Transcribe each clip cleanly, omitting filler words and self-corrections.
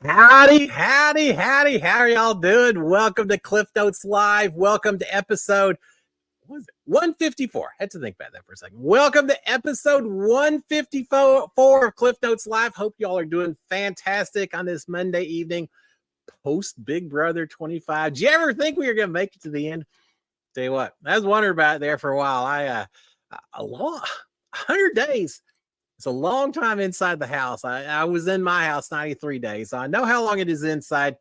Howdy, howdy, howdy. How are y'all doing? Welcome to Cliff Notes Live. Welcome to episode, what was it? 154. I had to think about that for a second. Welcome to episode 154 of Cliff Notes Live. Hope y'all are doing fantastic on this Monday evening post Big Brother 25. Did you ever think we were going to make it to the end? Tell you what, I was wondering about it there for a while. A long 100 days. It's a long time inside the house. I was in my house 93 days, so I know how long it is inside.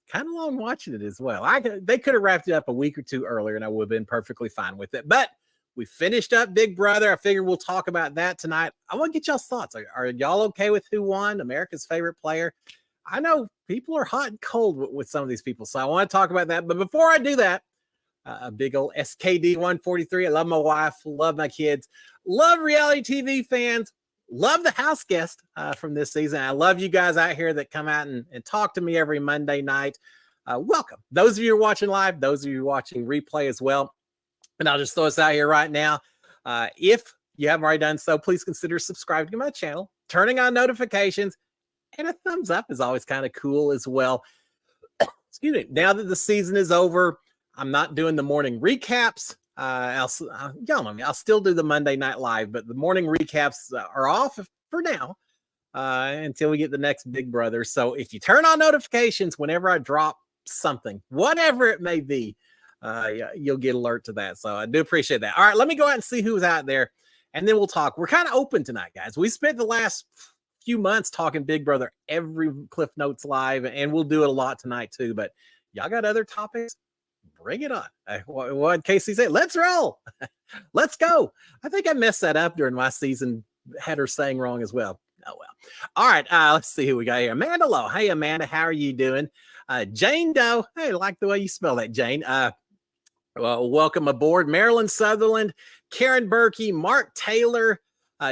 Kind of long watching it as well. They could have wrapped it up a week or two earlier, and I would have been perfectly fine with it. But we finished up Big Brother. I figured we'll talk about that tonight. I want to get y'all's thoughts. Are y'all okay with who won? America's favorite player? I know people are hot and cold with some of these people, so I want to talk about that. But before I do that, a big old SKD 143. I love my wife, love my kids, love reality TV fans. Love the house guest from this season. I love you guys out here that come out and talk to me every Monday night. Welcome. Those of you who are watching live, those of you watching replay as well. And I'll just throw this out here right now. If you haven't already done so, please consider subscribing to my channel, turning on notifications, and a thumbs up is always kind of cool as well. Excuse me. Now that the season is over, I'm not doing the morning recaps. Y'all know me. I'll still do the Monday Night Live, but the morning recaps are off for now until we get the next Big Brother. So if you turn on notifications whenever I drop something, whatever it may be, you'll get alert to that. So I do appreciate that. All right, let me go out and see who's out there, and then we'll talk. We're kind of open tonight, guys. We spent the last few months talking Big Brother every Cliff Notes Live, and we'll do it a lot tonight too. But y'all got other topics? Bring it on. What Casey said, let's roll. Let's go. I think I messed that up during my season header saying wrong as well. Oh, well. All right. Let's see who we got here. Amanda Lowe. Hey, Amanda. How are you doing? Jane Doe. Hey, I like the way you spell that, Jane. Well, welcome aboard. Marilyn Sutherland, Karen Berkey, Mark Taylor,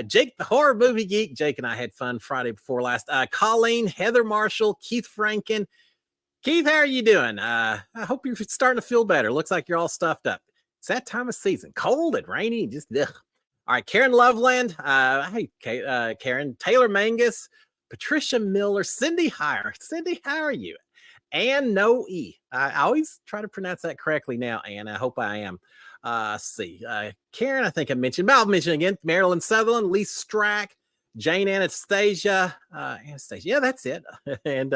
Jake the Horror Movie Geek. Jake and I had fun Friday before last. Colleen, Heather Marshall, Keith Franken. Keith, how are you doing? I hope you're starting to feel better. Looks like you're all stuffed up. It's that time of season. Cold and rainy. Just ugh. All right, Karen Loveland. Hey, Karen. Taylor Mangus. Patricia Miller. Cindy Heyer. Cindy, how are you? Ann No E. I always try to pronounce that correctly now, Ann. I hope I am. Let's see. Karen, I think I mentioned. But I'll mention again. Marilyn Sutherland. Lee Strack. Jane Anastasia, yeah, that's it. And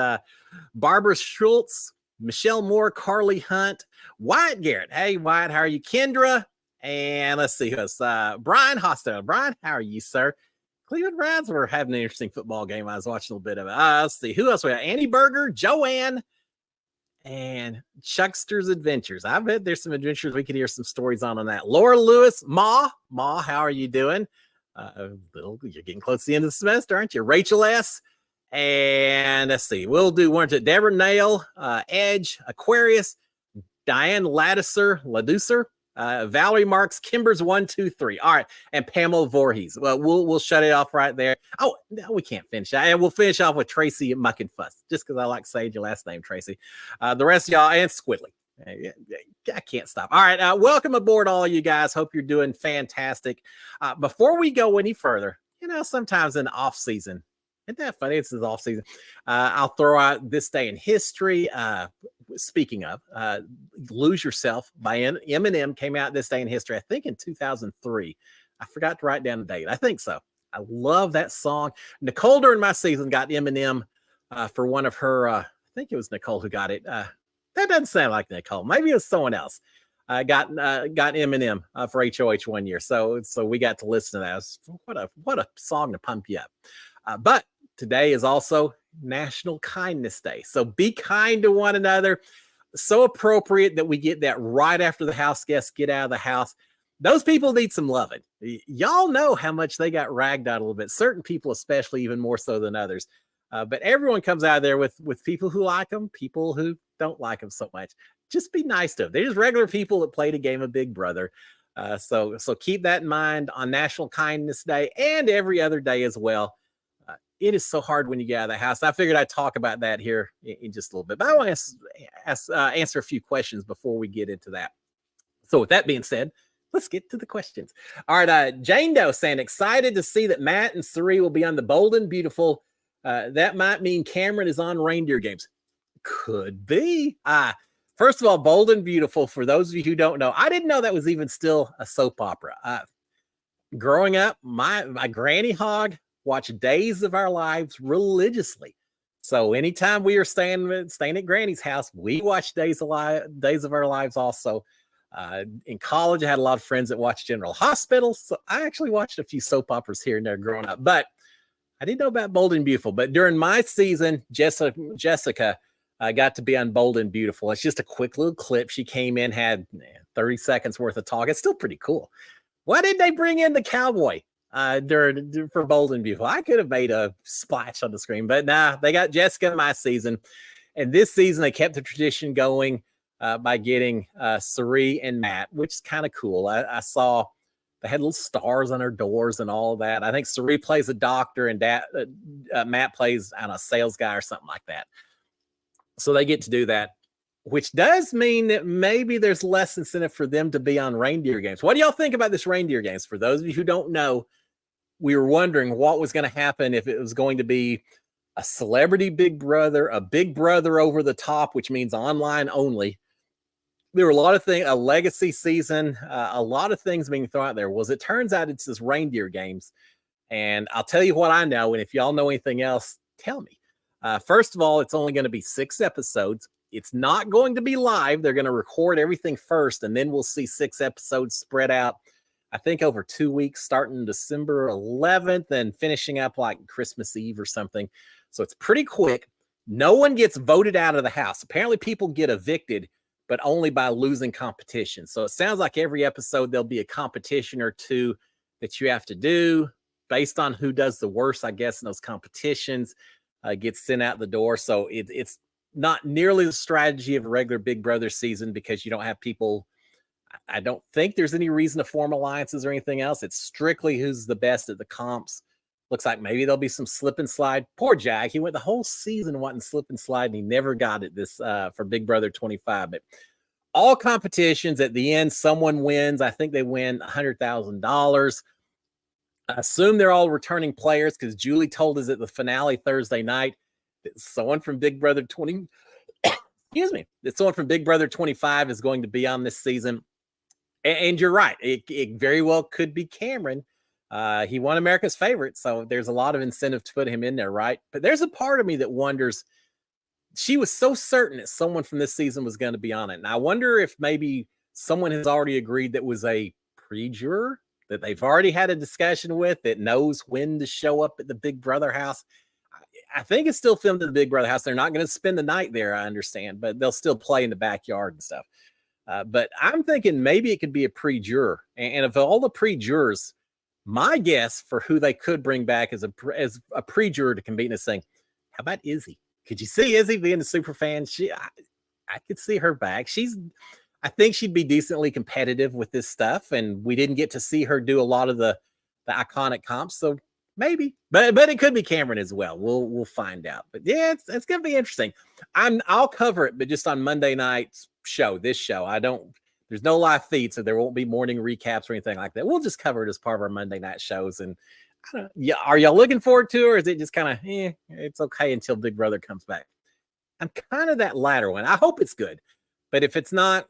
Barbara Schultz, Michelle Moore, Carly Hunt, Wyatt Garrett. Hey, Wyatt, how are you? Kendra, and let's see who else. Brian Hostel. Brian, how are you, sir? Cleveland Browns were having an interesting football game. I was watching a little bit of it. Let's see who else we got. Annie Berger, Joanne, and Chuckster's Adventures. I bet there's some adventures we could hear some stories on that. Laura Lewis, Ma, how are you doing? You're getting close to the end of the semester, aren't you? Rachel S. And let's see, we'll do one to Deborah Nail, Edge, Aquarius, Diane Laduser, Valerie Marks, Kimbers 123. All right, and Pamela Voorhees. Well, we'll shut it off right there. Oh, no, we can't finish that. And we'll finish off with Tracy Muckenfuss, just because I like saying your last name, Tracy. The rest of y'all, and Squidly. I can't stop. All right. Welcome aboard, all you guys. Hope you're doing fantastic. Before we go any further, sometimes in the off season, isn't that funny? It's off season. I'll throw out This Day in History. Speaking of, Lose Yourself by Eminem came out this day in history, I think in 2003. I forgot to write down the date. I think so. I love that song. Nicole during my season got Eminem for one of her, I think it was Nicole who got it. That doesn't sound like Nicole. Maybe it was someone else. Got Eminem for HOH one year. So we got to listen to that. What a song to pump you up. But today is also National Kindness Day. So be kind to one another. So appropriate that we get that right after the house guests get out of the house. Those people need some loving. Y'all know how much they got ragged out a little bit. Certain people, especially, even more so than others. But everyone comes out of there with people who like them, people who don't like them so much. Just be nice to them. They're just regular people that played a game of Big Brother. So keep that in mind on National Kindness Day and every other day as well. It is so hard when you get out of the house. I figured I'd talk about that here in just a little bit. But I want to answer a few questions before we get into that. So with that being said, let's get to the questions. All right, Jane Doe saying, excited to see that Matt and Suri will be on the bold and beautiful That might mean Cameron is on Reindeer Games. Could be. First of all, Bold and Beautiful, for those of you who don't know, I didn't know that was even still a soap opera. Growing up, my granny hog watched Days of Our Lives religiously. So anytime we were staying at Granny's house, we watched Days of Our Lives also. In college, I had a lot of friends that watched General Hospital, so I actually watched a few soap operas here and there growing up. But I didn't know about Bold and Beautiful. But during my season, Jessica got to be on Bold and Beautiful. It's just a quick little clip. She came in, had 30 seconds worth of talk. It's still pretty cool. Why did they bring in the cowboy for Bold and Beautiful? I could have made a splash on the screen, but nah, they got Jessica in my season. And this season, they kept the tradition going by getting Sari and Matt, which is kind of cool. I saw they had little stars on their doors and all of that. I think Sari plays a doctor and Matt plays, I don't know, a sales guy or something like that. So they get to do that, which does mean that maybe there's less incentive for them to be on Reindeer Games. What do y'all think about this Reindeer Games? For those of you who don't know, we were wondering what was going to happen if it was going to be a celebrity Big Brother, a Big Brother over the top, which means online only. There were a lot of things, a legacy season, a lot of things being thrown out there. Well, as it turns out, it's this Reindeer Games. And I'll tell you what I know. And if y'all know anything else, tell me. First of all, it's only going to be 6 episodes. It's not going to be live. They're going to record everything first, and then we'll see 6 episodes spread out, I think, over 2 weeks, starting December 11th and finishing up like Christmas Eve or something. So it's pretty quick. No one gets voted out of the house. Apparently, people get evicted, but only by losing competition. So it sounds like every episode there'll be a competition or two that you have to do based on who does the worst, I guess, in those competitions, gets sent out the door. So it's not nearly the strategy of a regular Big Brother season because you don't have people. I don't think there's any reason to form alliances or anything else. It's strictly who's the best at the comps. Looks like maybe there'll be some slip and slide. Poor Jack. He went the whole season wanting slip and slide, and he never got it this for Big Brother 25. But all competitions, at the end, someone wins. I think they win $100,000. I assume they're all returning players because Julie told us at the finale Thursday night that someone from Big Brother 20, excuse me, that someone from Big Brother 25 is going to be on this season. And you're right. It very well could be Cameron. He won America's Favorite, so there's a lot of incentive to put him in there, right? But there's a part of me that wonders, she was so certain that someone from this season was going to be on it. And I wonder if maybe someone has already agreed that was a pre-juror that they've already had a discussion with that knows when to show up at the Big Brother house. I think it's still filmed at the Big Brother house. They're not going to spend the night there, I understand, but they'll still play in the backyard and stuff. But I'm thinking maybe it could be a pre-juror. And of all the pre-jurors, my guess for who they could bring back as a pre-juror to compete in this thing, how about Izzy? Could you see Izzy being a super fan? I could see her back. I think she'd be decently competitive with this stuff, and we didn't get to see her do a lot of the iconic comps, so maybe. But it could be Cameron as well. We'll find out. But yeah, it's gonna be interesting. I'll cover it, but just on Monday night's show. This show, there's no live feed, so there won't be morning recaps or anything like that. We'll just cover it as part of our Monday night shows. And I don't know, yeah, are y'all looking forward to it, or is it just kind of it's okay until Big Brother comes back? I'm kind of that latter one. I hope it's good. But if it's not,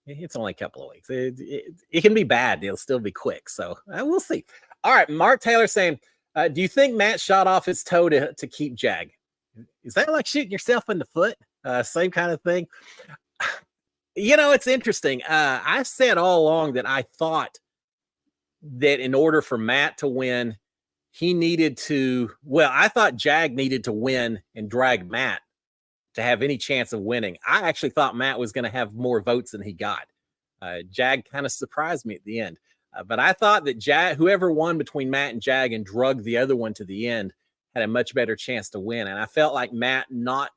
it's only a couple of weeks. It can be bad. It'll still be quick. So we'll see. All right. Mark Taylor saying, do you think Matt shot off his toe to keep Jag? Is that like shooting yourself in the foot? Same kind of thing. It's interesting. I said all along that I thought that in order for Matt to win, I thought Jag needed to win and drag Matt to have any chance of winning. I actually thought Matt was going to have more votes than he got. Jag kind of surprised me at the end. But I thought that Jag, whoever won between Matt and Jag and drugged the other one to the end, had a much better chance to win. And I felt like Matt not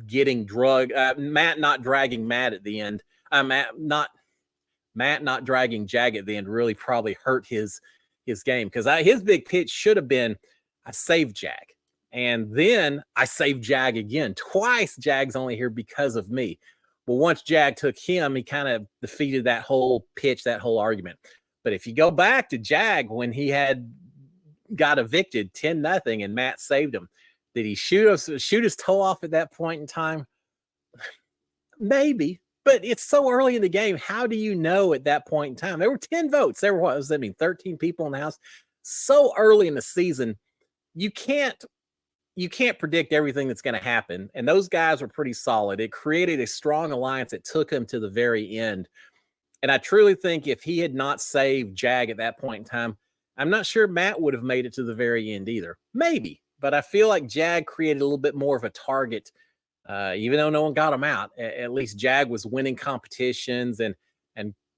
getting drugged, Matt not dragging Matt at the end, Matt not dragging Jag at the end really probably hurt his game. Because his big pitch should have been, I saved Jag. And then I saved Jag again. Twice Jag's only here because of me. Well, once Jag took him, he kind of defeated that whole pitch, that whole argument. But if you go back to Jag when he had got evicted 10-0 and Matt saved him, Did he shoot his toe off at that point in time? Maybe, but it's so early in the game. How do you know at that point in time? There were 10 votes. There were, what does that mean, 13 people in the house? So early in the season, you can't predict everything that's going to happen. And those guys were pretty solid. It created a strong alliance that took him to the very end. And I truly think if he had not saved Jag at that point in time, I'm not sure Matt would have made it to the very end either. Maybe, but I feel like Jag created a little bit more of a target. Even though no one got him out, at least Jag was winning competitions and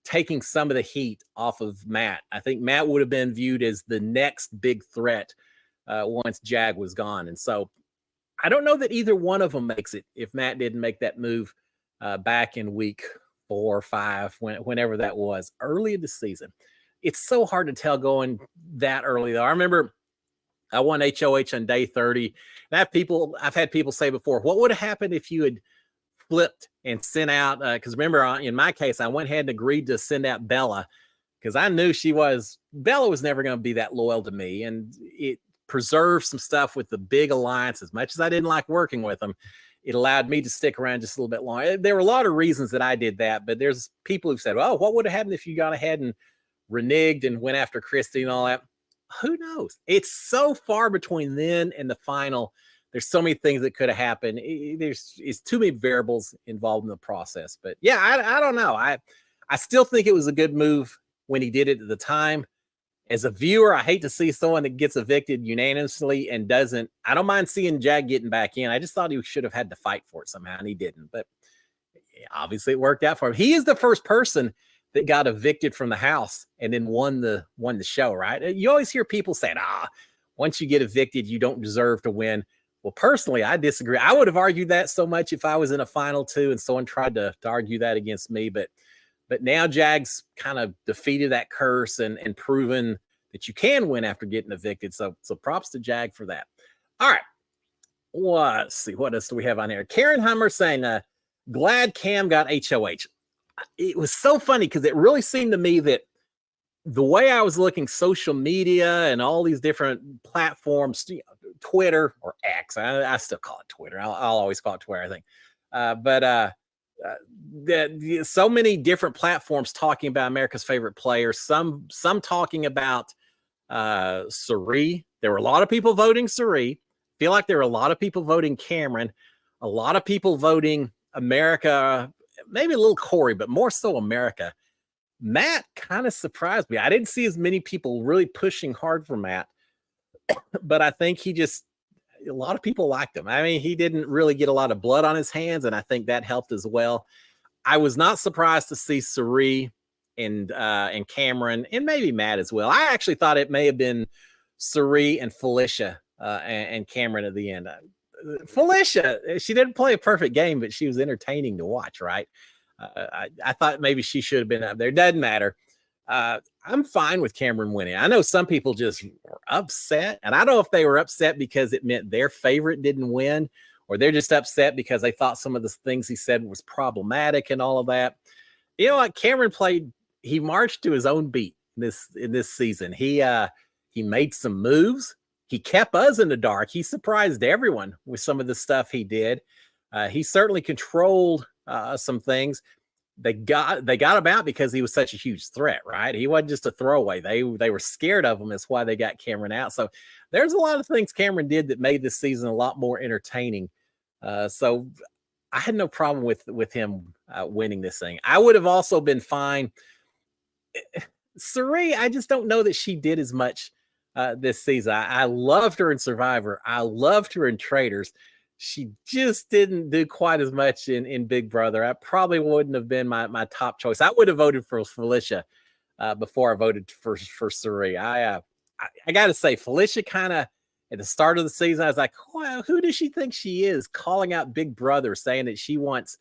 taking some of the heat off of Matt. I think Matt would have been viewed as the next big threat once Jag was gone. And so I don't know that either one of them makes it if Matt didn't make that move back in week 4 or 5, whenever that was, early in the season. It's so hard to tell going that early, though. I remember I won HOH on day 30. And I've had people say before, what would have happened if you had flipped and sent out? Because remember, in my case, I went ahead and agreed to send out Bella because I knew Bella was never going to be that loyal to me. And it preserved some stuff with the big alliance. As much as I didn't like working with them, it allowed me to stick around just a little bit longer. There were a lot of reasons that I did that, but there's people who've said, oh, what would have happened if you got ahead and reneged and went after Christy and all that? Who knows? It's so far between then and the final. There's so many things that could have happened. It's too many variables involved in the process. But yeah, I don't know. I still think it was a good move when he did it at the time. As a viewer, I hate to see someone that gets evicted unanimously and doesn't. I don't mind seeing Jag getting back in. I just thought he should have had to fight for it somehow, and he didn't. But obviously, it worked out for him. He is the first person that got evicted from the house and then won the show, right? You always hear people saying, once you get evicted, you don't deserve to win. Well, personally, I disagree. I would have argued that so much if I was in a final 2 and someone tried to argue that against me. But now Jag's kind of defeated that curse and proven that you can win after getting evicted. So props to Jag for that. All right. Let's see. What else do we have on here? Karen Hummer saying, glad Cam got HOH. It was so funny because it really seemed to me that the way I was looking social media and all these different platforms, Twitter or X, I still call it Twitter. I'll always call it Twitter, I think. So many different platforms talking about America's favorite players, some talking about Suri. There were a lot of people voting Suri. Feel like there were a lot of people voting Cameron, a lot of people voting America, maybe a little Corey, but more so America. Matt kind of surprised me. I didn't see as many people really pushing hard for Matt, but I think a lot of people liked him. I mean, he didn't really get a lot of blood on his hands, and I think that helped as well. I was not surprised to see Suri and Cameron and maybe Matt as well. I actually thought it may have been Suri and Felicia and Cameron at the end. Felicia, she didn't play a perfect game, but she was entertaining to watch, right? I thought maybe she should have been up there. Doesn't matter. I'm fine with Cameron winning. I know some people just were upset, and I don't know if they were upset because it meant their favorite didn't win, or they're just upset because they thought some of the things he said was problematic and all of that. You know what? Cameron he marched to his own beat in this season. He made some moves. He kept us in the dark. He surprised everyone with some of the stuff he did. He certainly controlled some things. They got him out because he was such a huge threat, right? He wasn't just a throwaway. They were scared of him. That's why they got Cameron out. So there's a lot of things Cameron did that made this season a lot more entertaining. So I had no problem with him winning this thing. I would have also been fine. Suri, I just don't know that she did as much this season. I loved her in Survivor. I loved her in Traitors. She just didn't do quite as much in Big Brother. I probably wouldn't have been my top choice. I would have voted for Felicia before I voted for Suri. I got to say, Felicia kind of, at the start of the season, I was like, well, who does she think she is? Calling out Big Brother, saying that she wants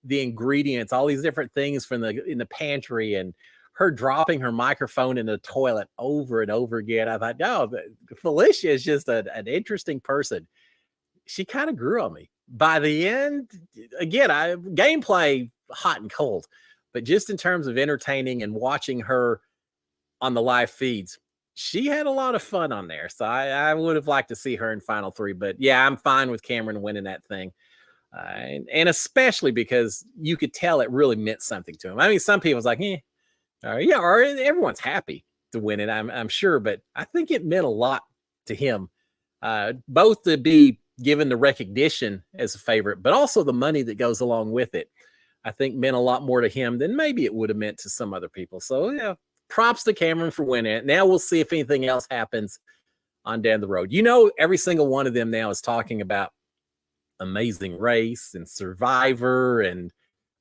the ingredients, all these different things from in the pantry, and her dropping her microphone in the toilet over and over again. I thought, no, Felicia is just an interesting person. She kind of grew on me. By the end, again, gameplay hot and cold, but just in terms of entertaining and watching her on the live feeds, she had a lot of fun on there. So I would have liked to see her in final three. But yeah, I'm fine with Cameron winning that thing. And especially because you could tell it really meant something to him. I mean, some people's like, yeah, or everyone's happy to win it, I'm sure. But I think it meant a lot to him, both to be given the recognition as a favorite, but also the money that goes along with it. I think meant a lot more to him than maybe it would have meant to some other people. So yeah, props to Cameron for winning it. Now we'll see if anything else happens on down the road. Every single one of them now is talking about Amazing Race and Survivor and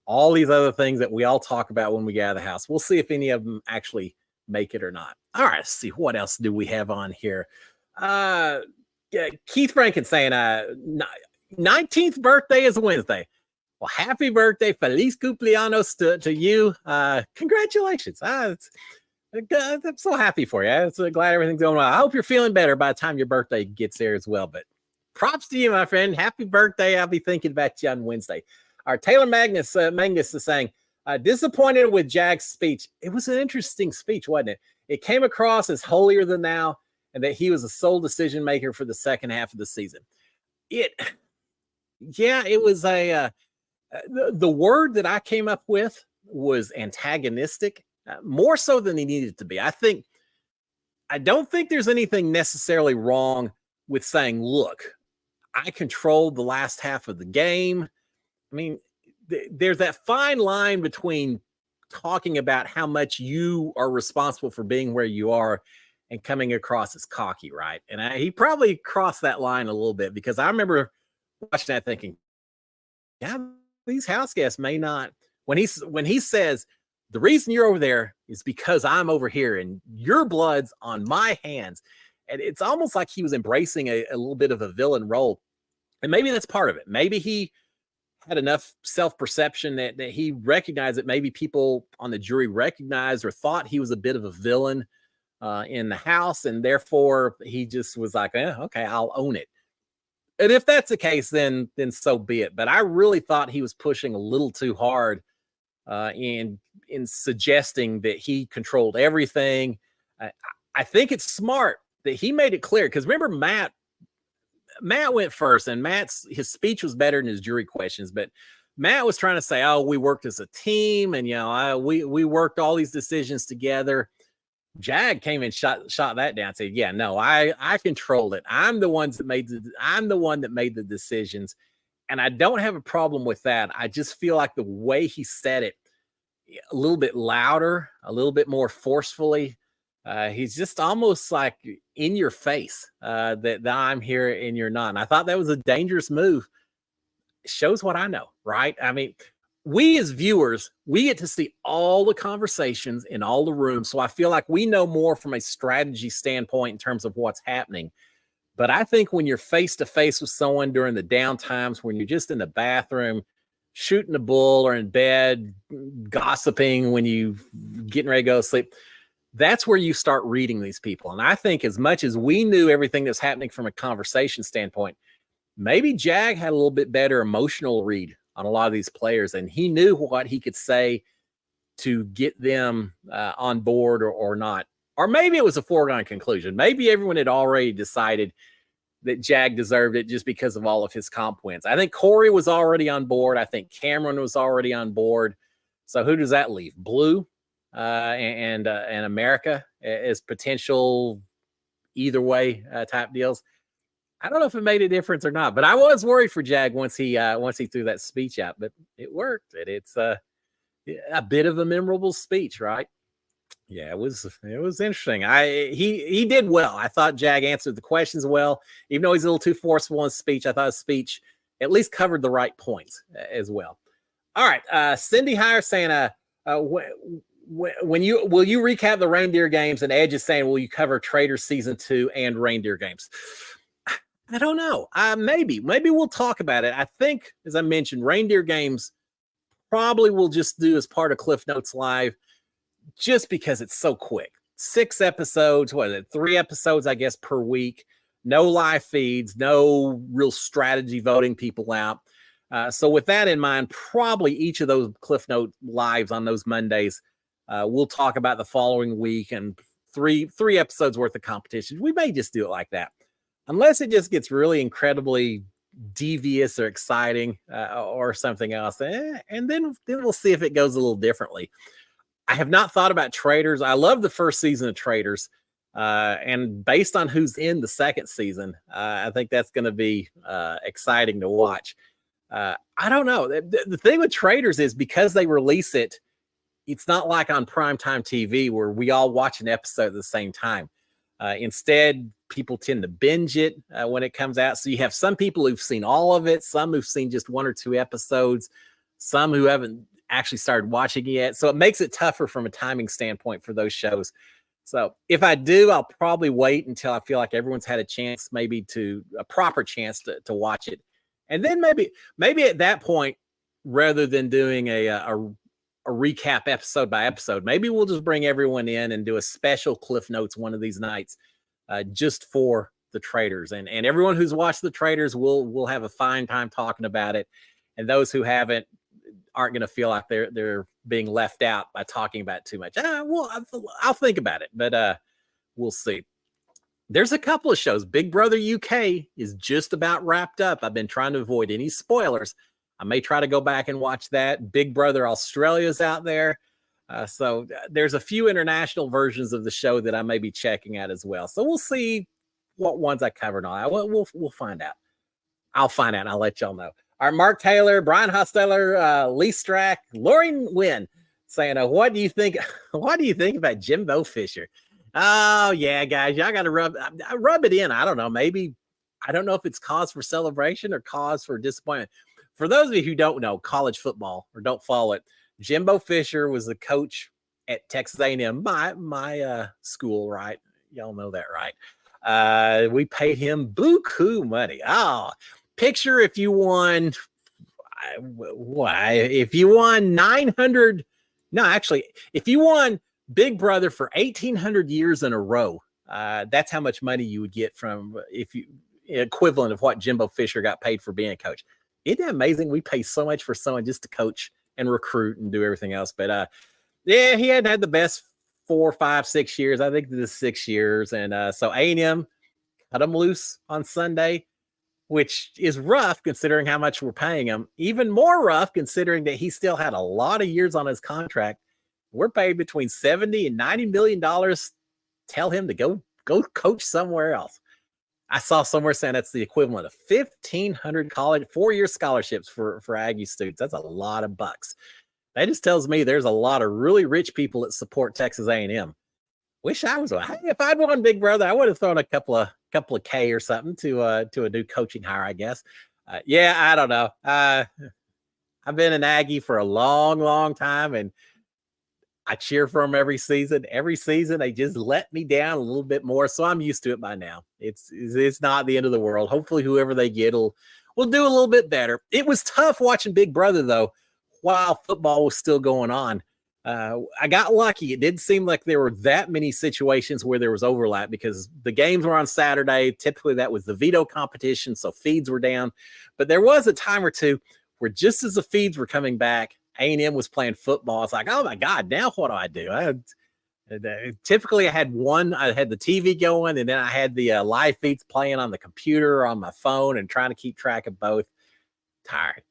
all these other things that we all talk about when we get out of the house. We'll see if any of them actually make it or not. All right, let's see what else do we have on here. Yeah, Keith Franken saying 19th birthday is Wednesday. Well, happy birthday, feliz cumpleaños to you. Congratulations. I'm so happy for you. I'm so glad everything's going well. I hope you're feeling better by the time your birthday gets there as well. But props to you, my friend. Happy birthday. I'll be thinking about you on Wednesday. All right, Taylor Magnus is saying, disappointed with Jag's speech. It was an interesting speech, wasn't it? It came across as holier than thou and that he was a sole decision maker for the second half of the season. It was the word that I came up with was antagonistic, more so than he needed to be. I don't think there's anything necessarily wrong with saying, look, I controlled the last half of the game. I mean, there's that fine line between talking about how much you are responsible for being where you are and coming across as cocky, right? And he probably crossed that line a little bit, because I remember watching that thinking, yeah, these house guests may not, when he says, the reason you're over there is because I'm over here and your blood's on my hands. And it's almost like he was embracing a little bit of a villain role. And maybe that's part of it. Maybe he had enough self-perception that he recognized that maybe people on the jury recognized or thought he was a bit of a villain in the house. And therefore he just was like, okay, I'll own it. And if that's the case, then so be it. But I really thought he was pushing a little too hard in suggesting that he controlled everything. I think it's smart that he made it clear, because remember, Matt went first, and his speech was better than his jury questions. But Matt was trying to say, "Oh, we worked as a team, and we worked all these decisions together." Jag came and shot that down. Said, "Yeah, no, I controlled it. I'm the one that made the decisions, and I don't have a problem with that. I just feel like the way he said it, a little bit louder, a little bit more forcefully. He's just almost like in your face that I'm here and you're not." And I thought that was a dangerous move. It shows what I know, right? I mean, we as viewers, we get to see all the conversations in all the rooms. So I feel like we know more from a strategy standpoint in terms of what's happening. But I think when you're face to face with someone during the down times, when you're just in the bathroom, shooting a bull, or in bed, gossiping when you getting ready to go to sleep, that's where you start reading these people. And I think as much as we knew everything that's happening from a conversation standpoint, maybe Jag had a little bit better emotional read on a lot of these players, and he knew what he could say to get them on board or not. Or maybe it was a foregone conclusion. Maybe everyone had already decided that Jag deserved it just because of all of his comp wins. I think Corey was already on board. I think Cameron was already on board. So who does that leave? Blue and America as potential either way type deals. I don't know if it made a difference or not, but I was worried for Jag once he threw that speech out. But it worked. It's a bit of a memorable speech, right? Yeah, it was interesting. He did well. I thought Jag answered the questions well, even though he's a little too forceful in his speech. I thought his speech at least covered the right points as well. All right, Cindy Hire saying, will you recap the Reindeer Games? And Edge is saying, will you cover Trader Season 2 and Reindeer Games? I don't know. Maybe we'll talk about it. I think, as I mentioned, Reindeer Games probably will just do as part of Cliff Notes Live, just because it's so quick. 6 episodes, 3 episodes, I guess, per week. No live feeds, no real strategy voting people out. So with that in mind, probably each of those Cliff Note Lives on those Mondays, we'll talk about the following week and three episodes worth of competition. We may just do it like that, unless it just gets really incredibly devious or exciting or something else. And then we'll see if it goes a little differently. I have not thought about Traitors. I love the first season of Traitors. And based on who's in the second season, I think that's going to be exciting to watch. I don't know. The thing with Traitors is because they release it, it's not like on primetime TV where we all watch an episode at the same time. Instead, people tend to binge it when it comes out. So you have some people who've seen all of it, some who've seen just 1 or 2 episodes, some who haven't actually started watching it yet. So it makes it tougher from a timing standpoint for those shows. So if I do, I'll probably wait until I feel like everyone's had a chance, maybe a proper chance to watch it. And then maybe at that point, rather than doing a recap episode by episode, maybe we'll just bring everyone in and do a special Cliff Notes one of these nights just for the Traitors. And everyone who's watched the Traitors will have a fine time talking about it. And those who haven't aren't going to feel like they're being left out by talking about it too much. Well, I'll think about it, but we'll see. There's a couple of shows. Big Brother UK is just about wrapped up. I've been trying to avoid any spoilers. I may try to go back and watch that. Big Brother Australia's out there. So there's a few international versions of the show that I may be checking out as well. So we'll see what ones I covered on. We'll find out. I'll find out and I'll let y'all know. All right, Mark Taylor, Brian Hosteller, Lee Strack, Lauren Wynn saying, what do you think? What do you think about Jimbo Fisher? Oh, yeah, guys, y'all got to rub it in. I don't know. Maybe, I don't know if it's cause for celebration or cause for disappointment. For those of you who don't know college football or don't follow it, Jimbo Fisher was the coach at Texas A&M, my school, right? Y'all know that, right? We paid him buku money. Oh, picture if you won, if you won 900, no, actually, if you won Big Brother for 1,800 years in a row, that's how much money you would get from equivalent of what Jimbo Fisher got paid for being a coach. Isn't that amazing? We pay so much for someone just to coach and recruit and do everything else. But yeah, he hadn't had the best 4, 5, 6 years. I think this is 6 years. And so A&M cut him loose on Sunday, which is rough considering how much we're paying him. Even more rough considering that he still had a lot of years on his contract. We're paid between $70 and $90 million. Tell him to go coach somewhere else. I saw somewhere saying that's the equivalent of 1,500 college 4-year scholarships for Aggie students. That's a lot of bucks. That just tells me there's a lot of really rich people that support Texas A&M. Wish I was one. If I'd won Big Brother, I would have thrown a couple of K or something to a new coaching hire, I guess. Yeah, I don't know. I've been an Aggie for a long, long time, and I cheer for them every season. Every season, they just let me down a little bit more, so I'm used to it by now. It's not the end of the world. Hopefully, whoever they get will do a little bit better. It was tough watching Big Brother, though, while football was still going on. I got lucky. It didn't seem like there were that many situations where there was overlap because the games were on Saturday. Typically, that was the veto competition, so feeds were down. But there was a time or two where just as the feeds were coming back, A&M was playing football. It's like, oh my God, now what do I do? Typically, I had the TV going, and then I had the live feeds playing on the computer or on my phone and trying to keep track of both. Tired.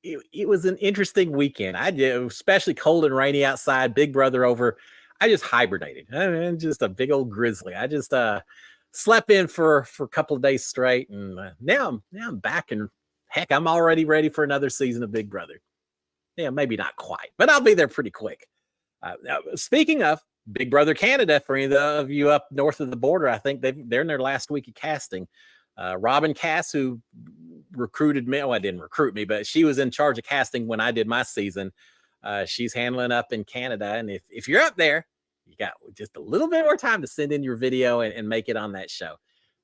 It was an interesting weekend. I did, especially cold and rainy outside, Big Brother over. I just hibernated. I'm just a big old grizzly. I just slept in for a couple of days straight, and now I'm back, and heck, I'm already ready for another season of Big Brother. Yeah, maybe not quite, but I'll be there pretty quick. Speaking of Big Brother Canada, for any of you up north of the border, I think they're in their last week of casting. Robin Cass, who recruited me, didn't recruit me, but she was in charge of casting when I did my season. She's handling up in Canada, and if you're up there, you got just a little bit more time to send in your video and make it on that show.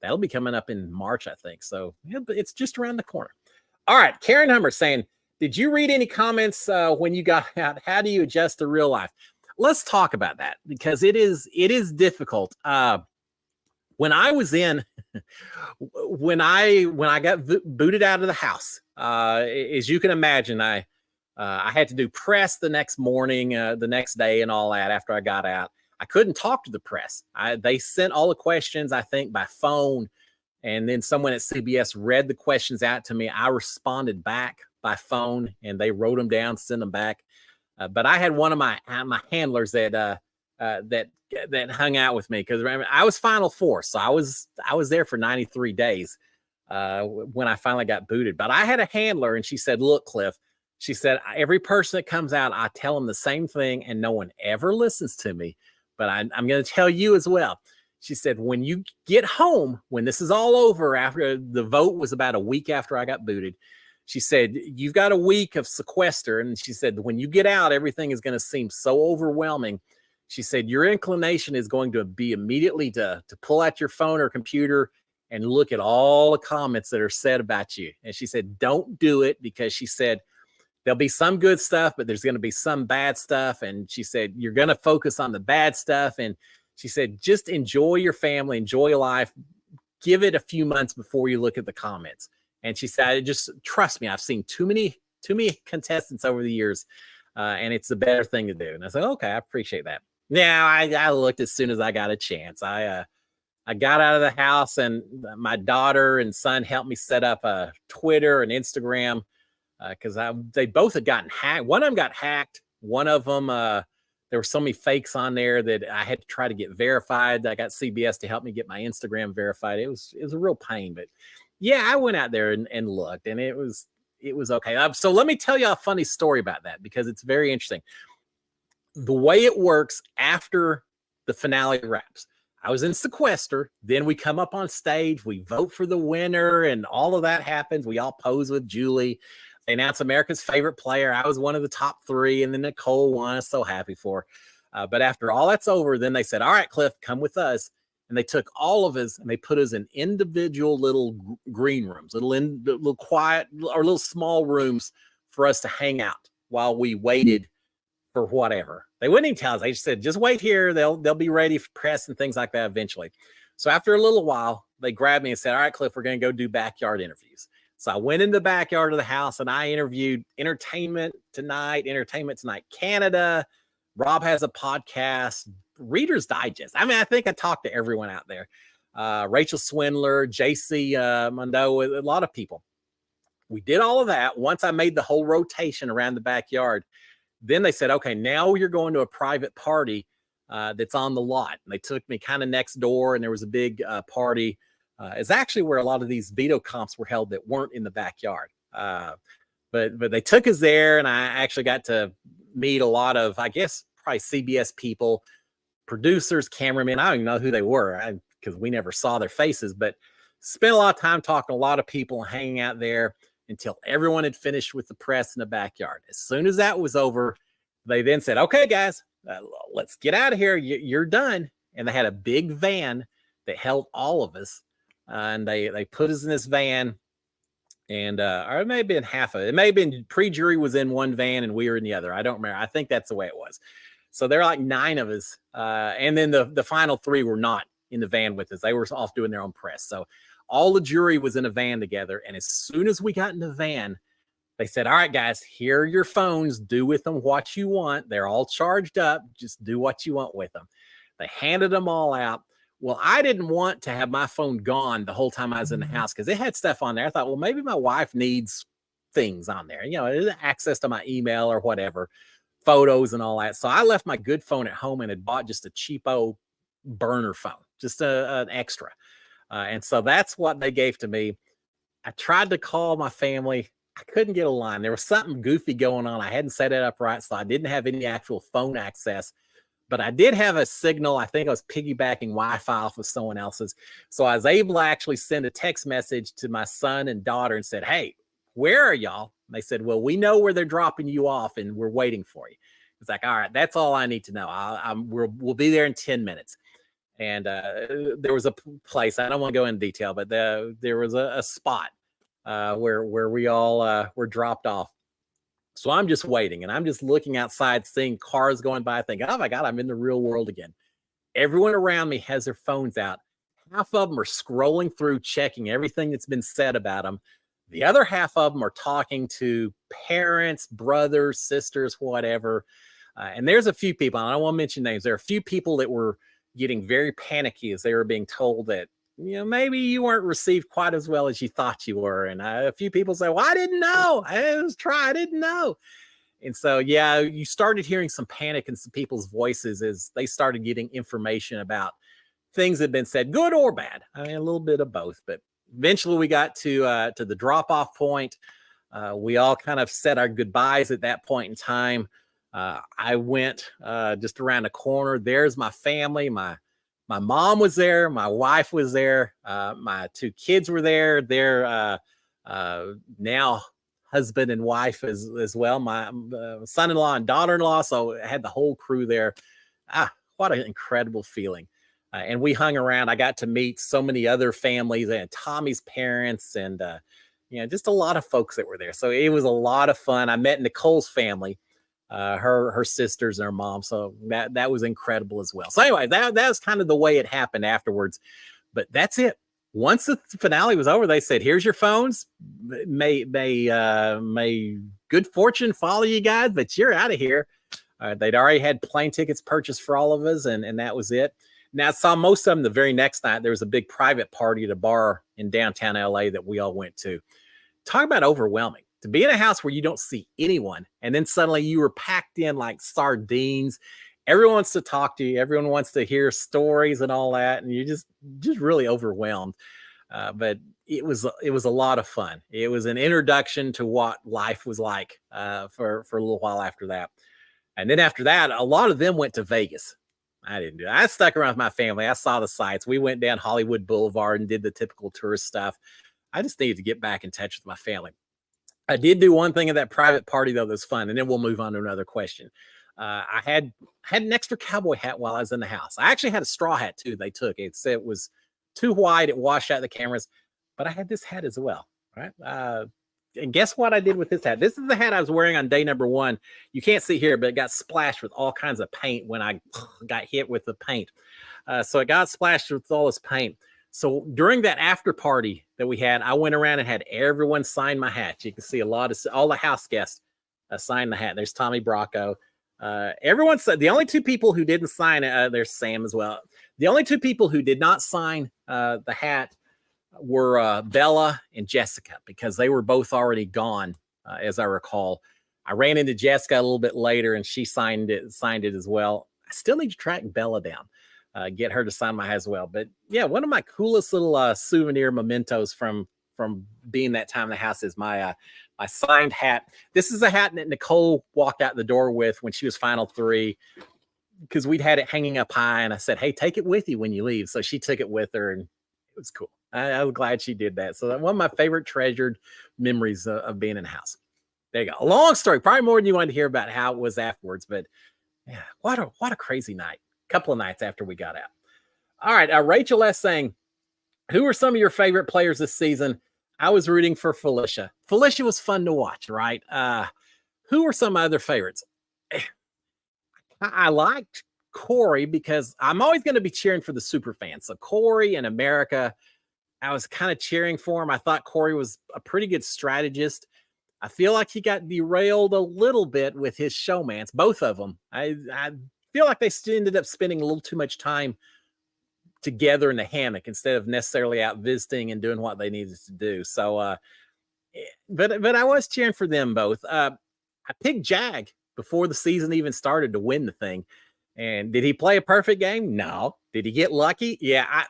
That'll be coming up in March, I think. So yeah, it's just around the corner. All right, Karen Hummer saying, did you read any comments when you got out? How do you adjust to real life? Let's talk about that because it is difficult. When I was in, when I got booted out of the house, as you can imagine, I had to do press the next morning, the next day, and all that. After I got out, I couldn't talk to the press. They sent all the questions, I think, by phone. And then someone at CBS read the questions out to me. I responded back by phone, and they wrote them down, sent them back. But I had one of my handlers that hung out with me, because I was Final Four, so I was there for 93 days when I finally got booted. But I had a handler, and she said, "Look, Cliff," she said, "every person that comes out, I tell them the same thing, and no one ever listens to me. But I'm going to tell you as well." She said, "When you get home, when this is all over, after the vote was about a week after I got booted, she said, you've got a week of sequester." And she said, "When you get out, everything is going to seem so overwhelming." She said, "Your inclination is going to be immediately to pull out your phone or computer and look at all the comments that are said about you." And she said, "Don't do it," because she said, there'll be some good stuff, but there's going to be some bad stuff. And she said, you're going to focus on the bad stuff. And she said, just enjoy your family, enjoy your life. Give it a few months before you look at the comments. And she said, just trust me, I've seen too many contestants over the years, and it's the better thing to do. And I said, okay, I appreciate that. Now, I looked as soon as I got a chance. I got out of the house, and my daughter and son helped me set up a Twitter and Instagram, because they both had gotten hacked. One of them got hacked. One of them, there were so many fakes on there that I had to try to get verified. I got CBS to help me get my Instagram verified. It was a real pain, but yeah, I went out there and looked, and it was okay. So let me tell you a funny story about that, because it's very interesting. The way it works after the finale wraps, I was in sequester. Then we come up on stage, we vote for the winner, and all of that happens. We all pose with Julie. They announced America's favorite player. I was one of the top 3, and then Nicole won. I was so happy for her. But after all that's over, then they said, all right, Cliff, come with us. And they took all of us and they put us in individual little green rooms, little quiet or little small rooms for us to hang out while we waited for whatever. They wouldn't even tell us. They just said, just wait here. They'll be ready for press and things like that eventually. So after a little while, they grabbed me and said, all right, Cliff, we're going to go do backyard interviews. So I went in the backyard of the house and I interviewed Entertainment Tonight Canada. Rob has a podcast, Reader's Digest. I mean, I think I talked to everyone out there. Rachel Swindler, JC Mondo, a lot of people. We did all of that. Once I made the whole rotation around the backyard, then they said, okay, now you're going to a private party that's on the lot. And they took me kind of next door, and there was a big party. It's actually where a lot of these veto comps were held that weren't in the backyard. But they took us there, and I actually got to meet a lot of, I guess, probably CBS people, producers, cameramen. I don't even know who they were because we never saw their faces, but spent a lot of time talking to a lot of people, hanging out there until everyone had finished with the press in the backyard. As soon as that was over, they then said, okay, guys, let's get out of here. You're done. And they had a big van that held all of us. And they put us in this van, and or it may have been half of it. It may have been pre-jury was in one van and we were in the other. I don't remember. I think that's the way it was. So there are like 9 of us. And then the final 3 were not in the van with us. They were off doing their own press. So all the jury was in a van together. And as soon as we got in the van, they said, all right, guys, here are your phones. Do with them what you want. They're all charged up. Just do what you want with them. They handed them all out. Well, I didn't want to have my phone gone the whole time I was in the house because it had stuff on there. I thought, well, maybe my wife needs things on there, access to my email or whatever, photos and all that. So I left my good phone at home and had bought just a cheapo burner phone, just an extra. And so that's what they gave to me. I tried to call my family. I couldn't get a line. There was something goofy going on. I hadn't set it up right, so I didn't have any actual phone access. But I did have a signal. I think I was piggybacking Wi-Fi off of someone else's. So I was able to actually send a text message to my son and daughter and said, hey, where are y'all? And they said, well, we know where they're dropping you off and we're waiting for you. It's like, all right, that's all I need to know. We'll be there in 10 minutes. And there was a place, I don't want to go into detail, but there was a spot where we all were dropped off. So I'm just waiting, and I'm just looking outside, seeing cars going by, thinking, oh my God, I'm in the real world again. Everyone around me has their phones out. Half of them are scrolling through, checking everything that's been said about them. The other half of them are talking to parents, brothers, sisters, whatever. And there's a few people, and I don't want to mention names. There are a few people that were getting very panicky as they were being told that, maybe you weren't received quite as well as you thought you were. And a few people say, well, I didn't know. I didn't know. And so, yeah, you started hearing some panic in some people's voices as they started getting information about things that had been said, good or bad. I mean, a little bit of both. But eventually we got to the drop-off point. We all kind of said our goodbyes at that point in time. I went just around the corner. There's my family. My mom was there. My wife was there. My two kids were there. They're now husband and wife as well. My son-in-law and daughter-in-law. So I had the whole crew there. What an incredible feeling. And we hung around. I got to meet so many other families and Tommy's parents and, just a lot of folks that were there. So it was a lot of fun. I met Nicole's family, her sisters and her mom. So that was incredible as well. So anyway, that was kind of the way it happened afterwards. But that's it. Once the finale was over, they said, here's your phones. May good fortune follow you guys, but you're out of here. They'd already had plane tickets purchased for all of us, and that was it. Now, I saw most of them the very next night. There was a big private party at a bar in downtown LA that we all went to. Talk about overwhelming. To be in a house where you don't see anyone, and then suddenly you were packed in like sardines. Everyone wants to talk to you. Everyone wants to hear stories and all that, and you're just really overwhelmed. But it was a lot of fun. It was an introduction to what life was like for a little while after that. And then after that, a lot of them went to Vegas. I didn't do that. I stuck around with my family. I saw the sights. We went down Hollywood Boulevard and did the typical tourist stuff. I just needed to get back in touch with my family. I did do one thing at that private party, though, that was fun. And then we'll move on to another question. I had an extra cowboy hat while I was in the house. I actually had a straw hat, too, they took. It said it was too wide. It washed out the cameras. But I had this hat as well, right? And guess what I did with this hat? This is the hat I was wearing on day number 1. You can't see here, but it got splashed with all kinds of paint when I got hit with the paint. So it got splashed with all this paint. So during that after party that we had, I went around and had everyone sign my hat. You can see all the house guests sign the hat. There's Tommy Bracco. Everyone said the only 2 people who didn't sign it, there's Sam as well. The only 2 people who did not sign the hat were Bella and Jessica, because they were both already gone, as I recall. I ran into Jessica a little bit later, and she signed it as well. I still need to track Bella down, get her to sign my hat as well. But yeah, one of my coolest little souvenir mementos from being that time in the house is my signed hat. This is a hat that Nicole walked out the door with when she was Final 3, because we'd had it hanging up high, and I said, hey, take it with you when you leave. So she took it with her, and it was cool. I was glad she did that. So that's one of my favorite treasured memories of being in the house. There you go. A long story, probably more than you wanted to hear about how it was afterwards. But yeah, what a crazy night. A couple of nights after we got out. All right, Rachel S. saying, who are some of your favorite players this season? I was rooting for Felicia. Felicia was fun to watch, right? Who are some other favorites? I liked Corey because I'm always going to be cheering for the super fans. So Corey and America, I was kind of cheering for him. I thought Corey was a pretty good strategist. I feel like he got derailed a little bit with his showmance, both of them. I feel like they ended up spending a little too much time together in the hammock instead of necessarily out visiting and doing what they needed to do. So, but I was cheering for them both. I picked Jag before the season even started to win the thing. And did he play a perfect game? No. Did he get lucky? Yeah.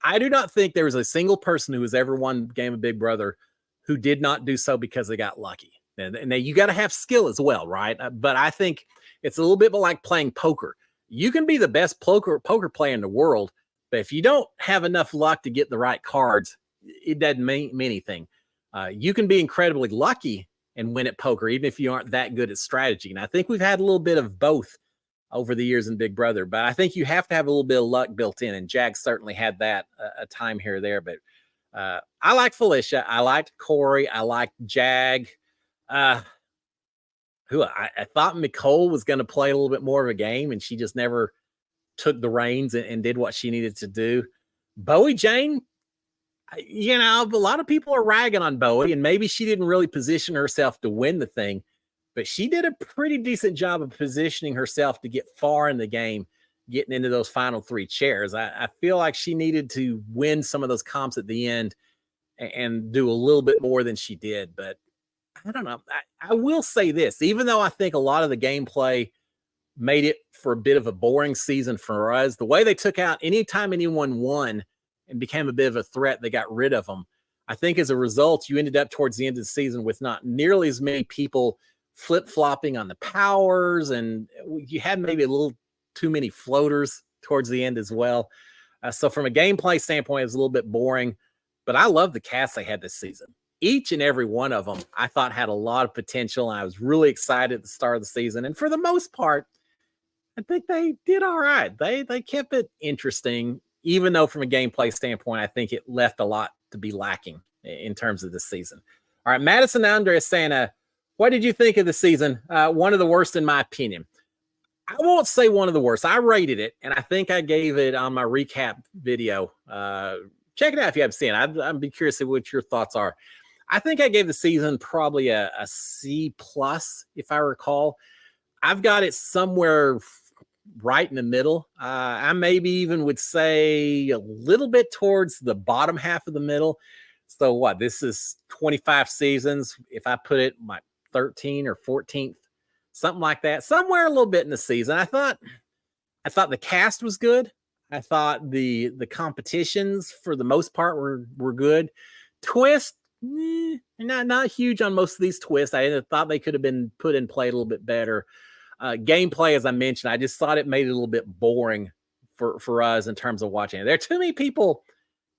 I do not think there was a single person who has ever won Game of Big Brother who did not do so because they got lucky. And you got to have skill as well, right? But I think it's a little bit like playing poker. You can be the best poker player in the world, but if you don't have enough luck to get the right cards, it doesn't mean anything. You can be incredibly lucky and win at poker, even if you aren't that good at strategy. And I think we've had a little bit of both over the years in Big Brother, but I think you have to have a little bit of luck built in, and Jag certainly had that a time here or there. But I like Felicia. I liked Corey. I liked Jag. I thought Nicole was going to play a little bit more of a game, and she just never took the reins and did what she needed to do. Bowie Jane, a lot of people are ragging on Bowie, and maybe she didn't really position herself to win the thing, but she did a pretty decent job of positioning herself to get far in the game, getting into those final 3 chairs. I feel like she needed to win some of those comps at the end and do a little bit more than she did. But I don't know. I will say this, even though I think a lot of the gameplay made it for a bit of a boring season for us, the way they took out anytime anyone won and became a bit of a threat, they got rid of them. I think as a result, you ended up towards the end of the season with not nearly as many people flip-flopping on the powers, and you had maybe a little too many floaters towards the end as well. So from a gameplay standpoint, it was a little bit boring, but I love the cast they had this season. Each and every one of them, I thought had a lot of potential. I was really excited at the start of the season, and for the most part, I think they did all right. They kept it interesting, even though from a gameplay standpoint, I think it left a lot to be lacking in terms of the season. All right, Madison Andres saying, what did you think of the season? One of the worst in my opinion. I won't say one of the worst. I rated it, and I think I gave it on my recap video. Check it out if you haven't seen it. I'd be curious to see what your thoughts are. I think I gave the season probably a C+, if I recall. I've got it somewhere right in the middle. I maybe even would say a little bit towards the bottom half of the middle. So what? This is 25 seasons. If I put it my 13th or 14th, something like that, somewhere a little bit in the season. I thought the cast was good. I thought the competitions for the most part were good. Twist, not huge on most of these twists. I thought they could have been put in play a little bit better. Gameplay, as I mentioned, I just thought it made it a little bit boring for us in terms of watching it. There are too many people.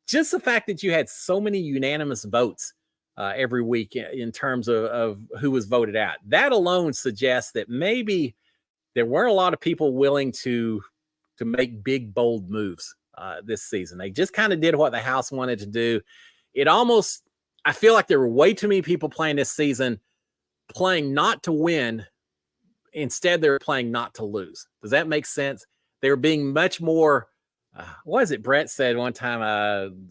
Just the fact that you had so many unanimous votes every week in terms of who was voted out, that alone suggests that maybe there weren't a lot of people willing to make big, bold moves this season. They just kind of did what the house wanted to do. I feel like there were way too many people playing this season, playing not to win. Instead, they were playing not to lose. Does that make sense? They were being much more, what is it Brett said one time,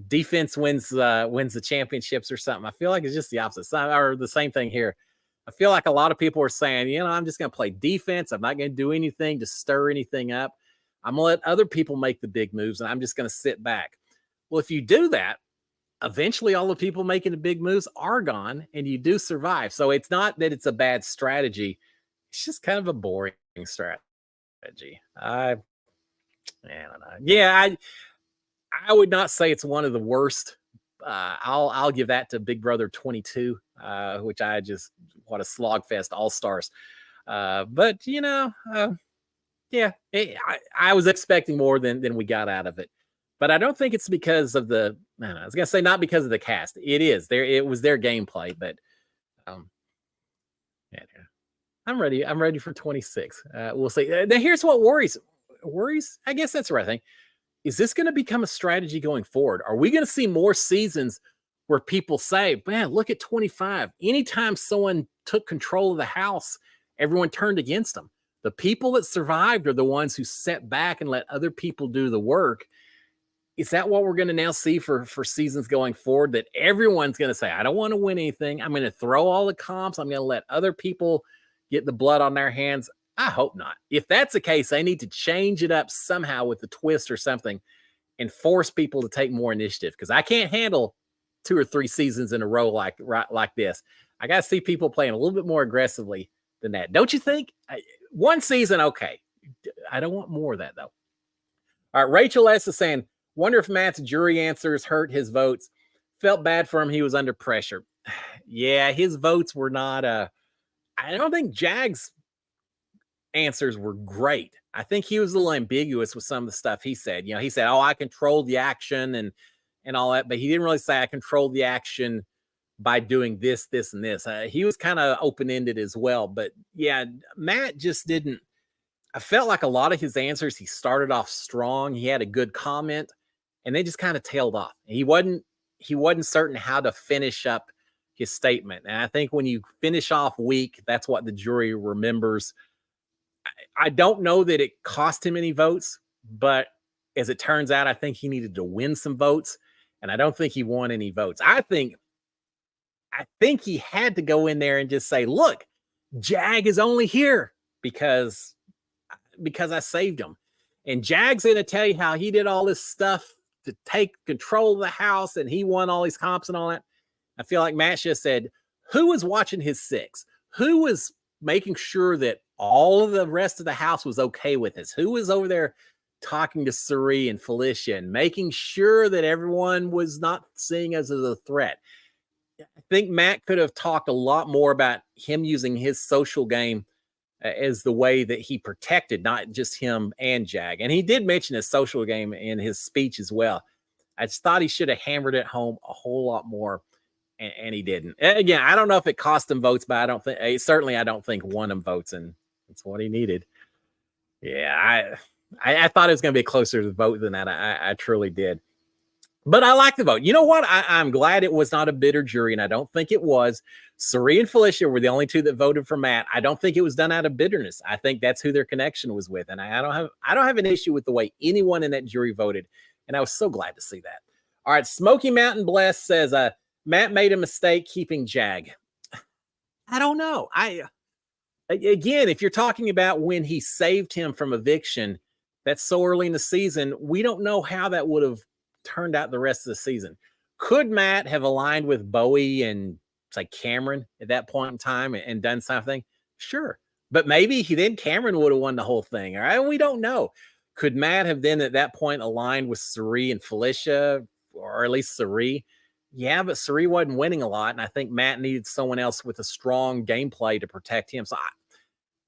defense wins the championships or something. I feel like it's just the opposite, or the same thing here. I feel like a lot of people are saying, I'm just going to play defense. I'm not going to do anything to stir anything up. I'm going to let other people make the big moves, and I'm just going to sit back. Well, if you do that, eventually all the people making the big moves are gone, and you do survive. So it's not that it's a bad strategy. It's just kind of a boring strategy. I don't know. Yeah, I would not say it's one of the worst. I'll give that to Big Brother 22, which what a slogfest, all stars. But yeah, I was expecting more than we got out of it. But I don't think it's because of I was gonna say not because of the cast. It is there. It was their gameplay, but yeah. I'm ready. I'm ready for 26. We'll see. Now here's what worries. I guess that's the right thing. Is this going to become a strategy going forward? Are we going to see more seasons where people say, man, look at 25. Anytime someone took control of the house, everyone turned against them. The people that survived are the ones who sat back and let other people do the work. Is that what we're going to now see for seasons going forward? That everyone's going to say, I don't want to win anything. I'm going to throw all the comps. I'm going to let other people get the blood on their hands. I hope not. If that's the case, they need to change it up somehow with the twist or something and force people to take more initiative, because I can't handle 2 or 3 seasons in a row like this. I got to see people playing a little bit more aggressively than that. Don't you think? One season, okay. I don't want more of that, though. All right, Rachel S. is saying, wonder if Matt's jury answers hurt his votes. Felt bad for him. He was under pressure. Yeah, his votes were not... I don't think Jag's answers were great. I think he was a little ambiguous with some of the stuff he said. He said, I controlled the action and all that, but he didn't really say I controlled the action by doing this, this, and this. He was kind of open-ended as well. But yeah, Matt just didn't. I felt like a lot of his answers, he started off strong. He had a good comment, and they just kind of tailed off. He wasn't certain how to finish up his statement. And I think when you finish off weak, that's what the jury remembers. I don't know that it cost him any votes, but as it turns out, I think he needed to win some votes, and I don't think he won any votes. I think he had to go in there and just say, look, Jag is only here because I saved him. And Jag's going to tell you how he did all this stuff to take control of the house and he won all these comps and all that. I feel like Matt just said, who was watching his six? Who was making sure that all of the rest of the house was okay with this? Who was over there talking to Suri and Felicia and making sure that everyone was not seeing us as a threat? I think Matt could have talked a lot more about him using his social game as the way that he protected not just him and Jag. And he did mention his social game in his speech as well. I just thought he should have hammered it home a whole lot more, and he didn't. Again, I don't know if it cost him votes, but I don't think won him votes, and that's what he needed. Yeah, I thought it was going to be closer to the vote than that. I truly did. But I like the vote. You know what? I'm glad it was not a bitter jury, and I don't think it was. Suri and Felicia were the only two that voted for Matt. I don't think it was done out of bitterness. I think that's who their connection was with, and I don't have an issue with the way anyone in that jury voted, and I was so glad to see that. All right, Smoky Mountain Bless says Matt made a mistake keeping Jag. I don't know. Again, if you're talking about when he saved him from eviction, that's so early in the season, we don't know how that would have turned out the rest of the season. Could Matt have aligned with Bowie and say Cameron at that point in time and done something? Sure. But maybe Cameron would have won the whole thing. All right. We don't know. Could Matt have then at that point aligned with Suri and Felicia, or at least Suri? Yeah, but Suri wasn't winning a lot. And I think Matt needed someone else with a strong gameplay to protect him. So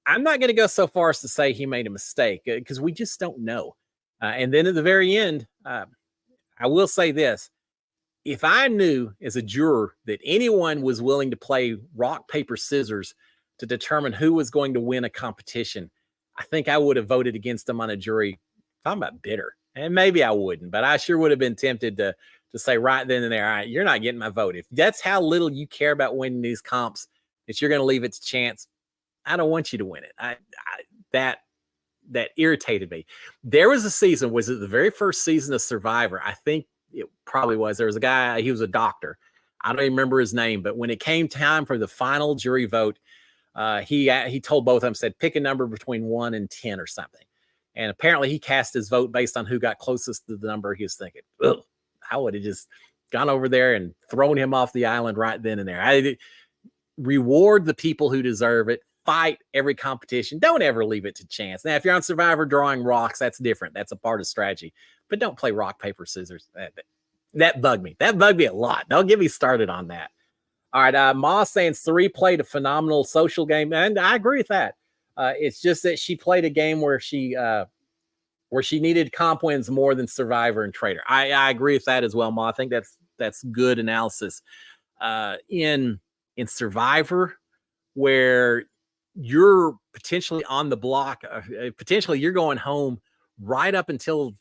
I'm not going to go so far as to say he made a mistake because we just don't know. And then at the very end, I will say this. If I knew as a juror that anyone was willing to play rock, paper, scissors to determine who was going to win a competition, I think I would have voted against them on a jury. Talking about bitter. And maybe I wouldn't, but I sure would have been tempted to say right then and there, all right, you're not getting my vote. If that's how little you care about winning these comps, that you're going to leave it to chance, I don't want you to win it. That irritated me. There was a season, was it the very first season of Survivor? I think it probably was. There was a guy, he was a doctor. I don't even remember his name, but when it came time for the final jury vote, he told both of them, said, pick a number between 1 and 10 or something. And apparently he cast his vote based on who got closest to the number he was thinking. Ugh, I would have just gone over there and thrown him off the island right then and there. I reward the people who deserve it. Fight every competition. Don't ever leave it to chance. Now, if you're on Survivor drawing rocks, that's different. That's a part of strategy. But don't play rock, paper, scissors. That bugged me. That bugged me a lot. Don't get me started on that. All right. Ma saying Suri played a phenomenal social game. And I agree with that. It's just that she played a game where she needed comp wins more than Survivor and Trader. I agree with that as well, Ma. I think that's good analysis. In Survivor, where you're potentially on the block, potentially you're going home right up until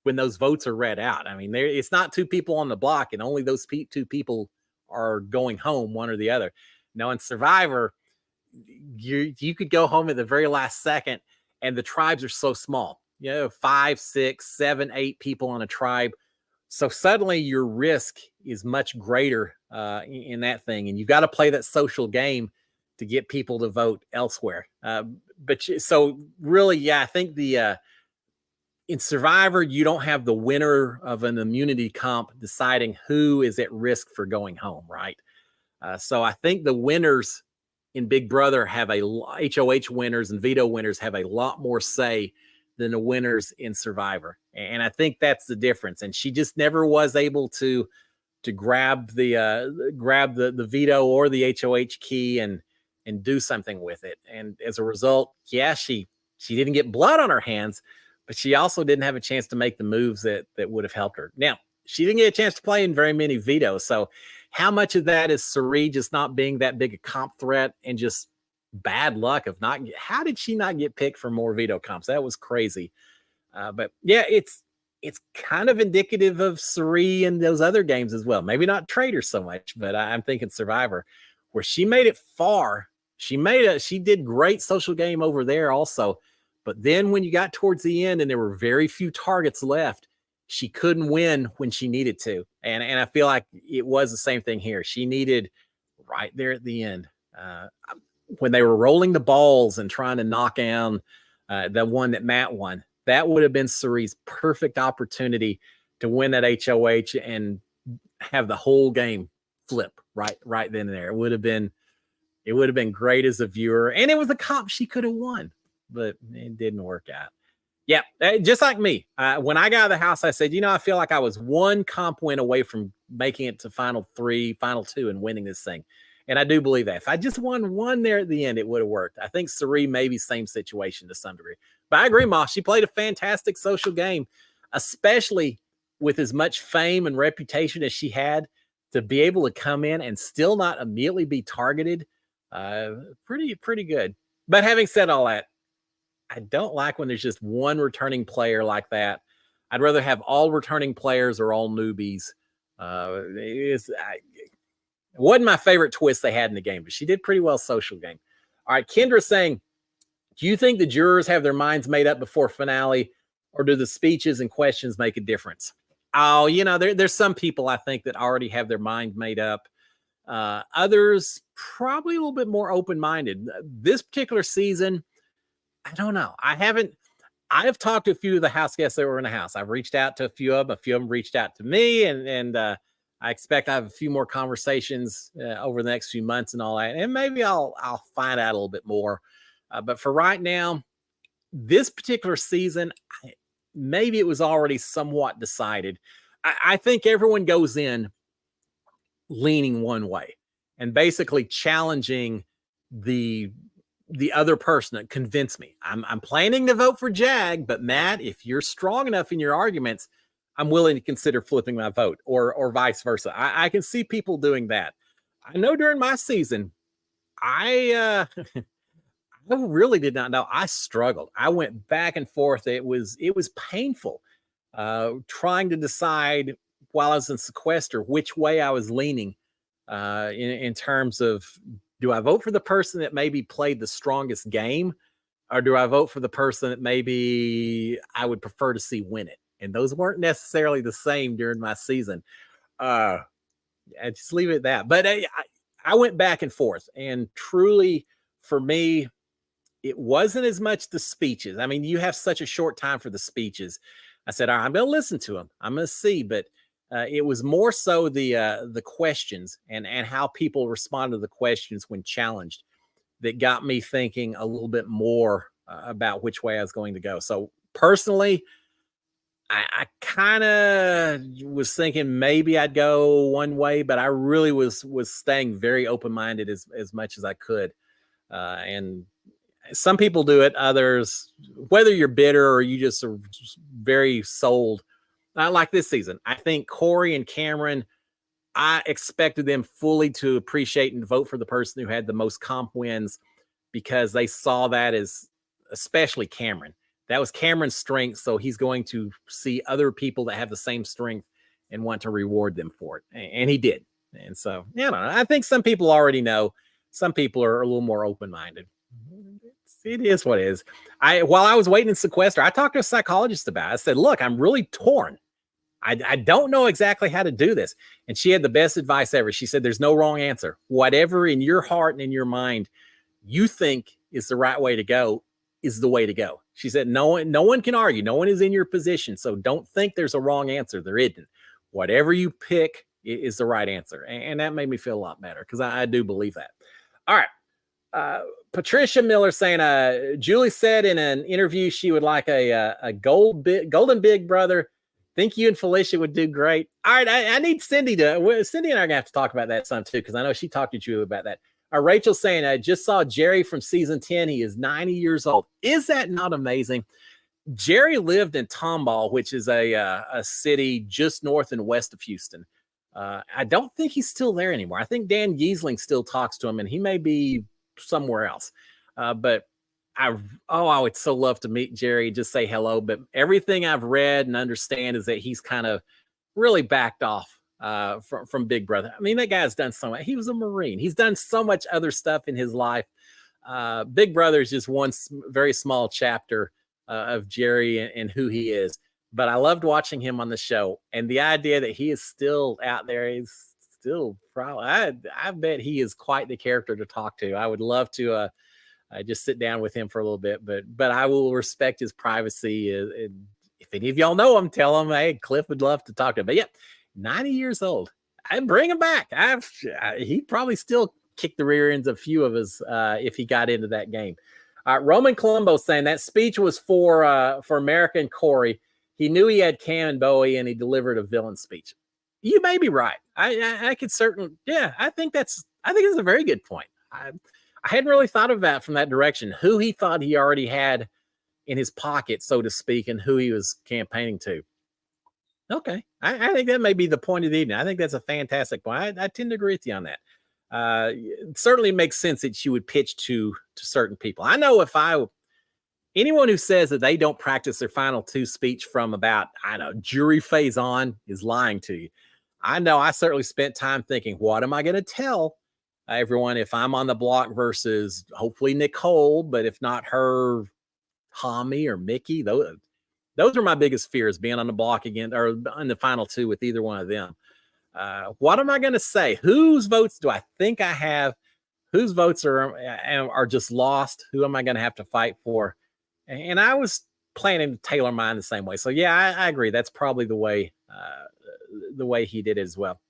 when those votes are read out. I mean, it's not two people on the block and only those two people are going home, one or the other. Now in Survivor, you could go home at the very last second, and the tribes are so small, 5, 6, 7, 8 people on a tribe. So suddenly your risk is much greater in that thing. And you've got to play that social game to get people to vote elsewhere. So really, yeah, I think in Survivor, you don't have the winner of an immunity comp deciding who is at risk for going home, right? So I think the winners in Big Brother have HOH winners and veto winners have a lot more say than the winners in Survivor. And I think that's the difference. And she just never was able to grab the veto or the HOH key and do something with it. And as a result, yeah, she didn't get blood on her hands, but she also didn't have a chance to make the moves that would have helped her. Now, she didn't get a chance to play in very many vetoes. So how much of that is Suri just not being that big a comp threat and just bad luck of how did she not get picked for more veto comps? That was crazy. But yeah, it's kind of indicative of Suri and those other games as well. Maybe not Trader so much, but I'm thinking Survivor, where she made it far. She did great social game over there also. But then when you got towards the end and there were very few targets left, she couldn't win when she needed to. And I feel like it was the same thing here. She needed right there at the end. when they were rolling the balls and trying to knock down the one that Matt won. That would have been Cerie's perfect opportunity to win that HOH and have the whole game flip right then and there. It would have been great as a viewer, and it was a comp she could have won, but it didn't work out. Yeah, just like me. When I got out of the house, I said, I feel like I was one comp win away from making it to final 3, final 2, and winning this thing. And I do believe that. If I just won one there at the end, it would have worked. I think Cerie maybe same situation to some degree. But I agree, Moss. She played a fantastic social game, especially with as much fame and reputation as she had, to be able to come in and still not immediately be targeted. Pretty good. But having said all that, I don't like when there's just one returning player like that. I'd rather have all returning players or all newbies. It wasn't my favorite twist they had in the game, but she did pretty well social game. All right, Kendra saying, do you think the jurors have their minds made up before finale, or do the speeches and questions make a difference? Oh, there's some people I think that already have their mind made up. Others probably a little bit more open-minded. This particular season, I don't know. I have talked to a few of the house guests that were in the house. I've reached out to a few of them. A few of them reached out to me, and I expect I have a few more conversations over the next few months and all that. And maybe I'll find out a little bit more. But for right now, this particular season, maybe it was already somewhat decided. I think everyone goes in leaning one way and basically challenging the other person that convinced me. I'm planning to vote for Jag, but Matt, if you're strong enough in your arguments, I'm willing to consider flipping my vote, or vice versa. I can see people doing that. I know during my season, I really did not know. I struggled. I went back and forth. It was painful trying to decide while I was in sequester which way I was leaning in terms of, do I vote for the person that maybe played the strongest game, or do I vote for the person that maybe I would prefer to see win it? And those weren't necessarily the same during my season. I just leave it at that. But I went back and forth, and truly for me, it wasn't as much the speeches. I mean, you have such a short time for the speeches. I said, all right, I'm going to listen to them. I'm going to see. But it was more so the questions and how people respond to the questions when challenged that got me thinking a little bit more about which way I was going to go. So personally, I kind of was thinking maybe I'd go one way, but I really was staying very open-minded as much as I could. And some people do it. Others, whether you're bitter or you just are just very sold, like this season, I think Corey and Cameron, I expected them fully to appreciate and vote for the person who had the most comp wins, because they saw that as, especially Cameron, that was Cameron's strength. So he's going to see other people that have the same strength and want to reward them for it. And he did. And so, I think some people already know. Some people are a little more open-minded. It is what it is. While I was waiting in sequester, I talked to a psychologist about it. I said, look, I'm really torn. I don't know exactly how to do this. And she had the best advice ever. She said, there's no wrong answer. Whatever in your heart and in your mind you think is the right way to go is the way to go. She said, no one can argue. No one is in your position. So don't think there's a wrong answer. There isn't. Whatever you pick is the right answer. And that made me feel a lot better, because I do believe that. All right. Patricia Miller saying, Julie said in an interview she would like a golden big brother. Think you and Felicia would do great. All right, I need Cindy and I are going to have to talk about that some too, because I know she talked to Julie about that. Rachel saying, I just saw Jerry from season 10. He is 90 years old. Is that not amazing? Jerry lived in Tomball, which is a city just north and west of Houston. I don't think he's still there anymore. I think Dan Giesling still talks to him, and he may be somewhere else. But I would so love to meet Jerry, just say hello. But everything I've read and understand is that he's kind of really backed off from Big Brother. I mean, that guy's done so much. He was a Marine. He's done so much other stuff in his life. Big Brother is just one very small chapter of Jerry and who he is. But I loved watching him on the show, and the idea that he is still out there is still probably, I bet he is quite the character to talk to. I would love to just sit down with him for a little bit, but I will respect his privacy. If any of y'all know him, tell him, hey, Cliff would love to talk to him. But yeah, 90 years old. I'd bring him back. He'd probably still kick the rear ends of a few of us if he got into that game. Roman Colombo saying that speech was for America and Corey. He knew he had Cam and Bowie, and he delivered a villain speech. You may be right. I could certainly, yeah. I think that's a very good point. I hadn't really thought of that from that direction. Who he thought he already had in his pocket, so to speak, and who he was campaigning to. Okay, I think that may be the point of the evening. I think that's a fantastic point. I tend to agree with you on that. It certainly makes sense that you would pitch to certain people. I know anyone who says that they don't practice their final two speech from about, jury phase on is lying to you. I know I certainly spent time thinking, what am I going to tell everyone if I'm on the block versus hopefully Nicole, but if not her, Tommy or Mickey. Those are my biggest fears, being on the block again or in the final two with either one of them. What am I going to say? Whose votes do I think I have? Whose votes are just lost? Who am I going to have to fight for? And I was planning to tailor mine the same way. So yeah, I agree. That's probably the way he did it as well.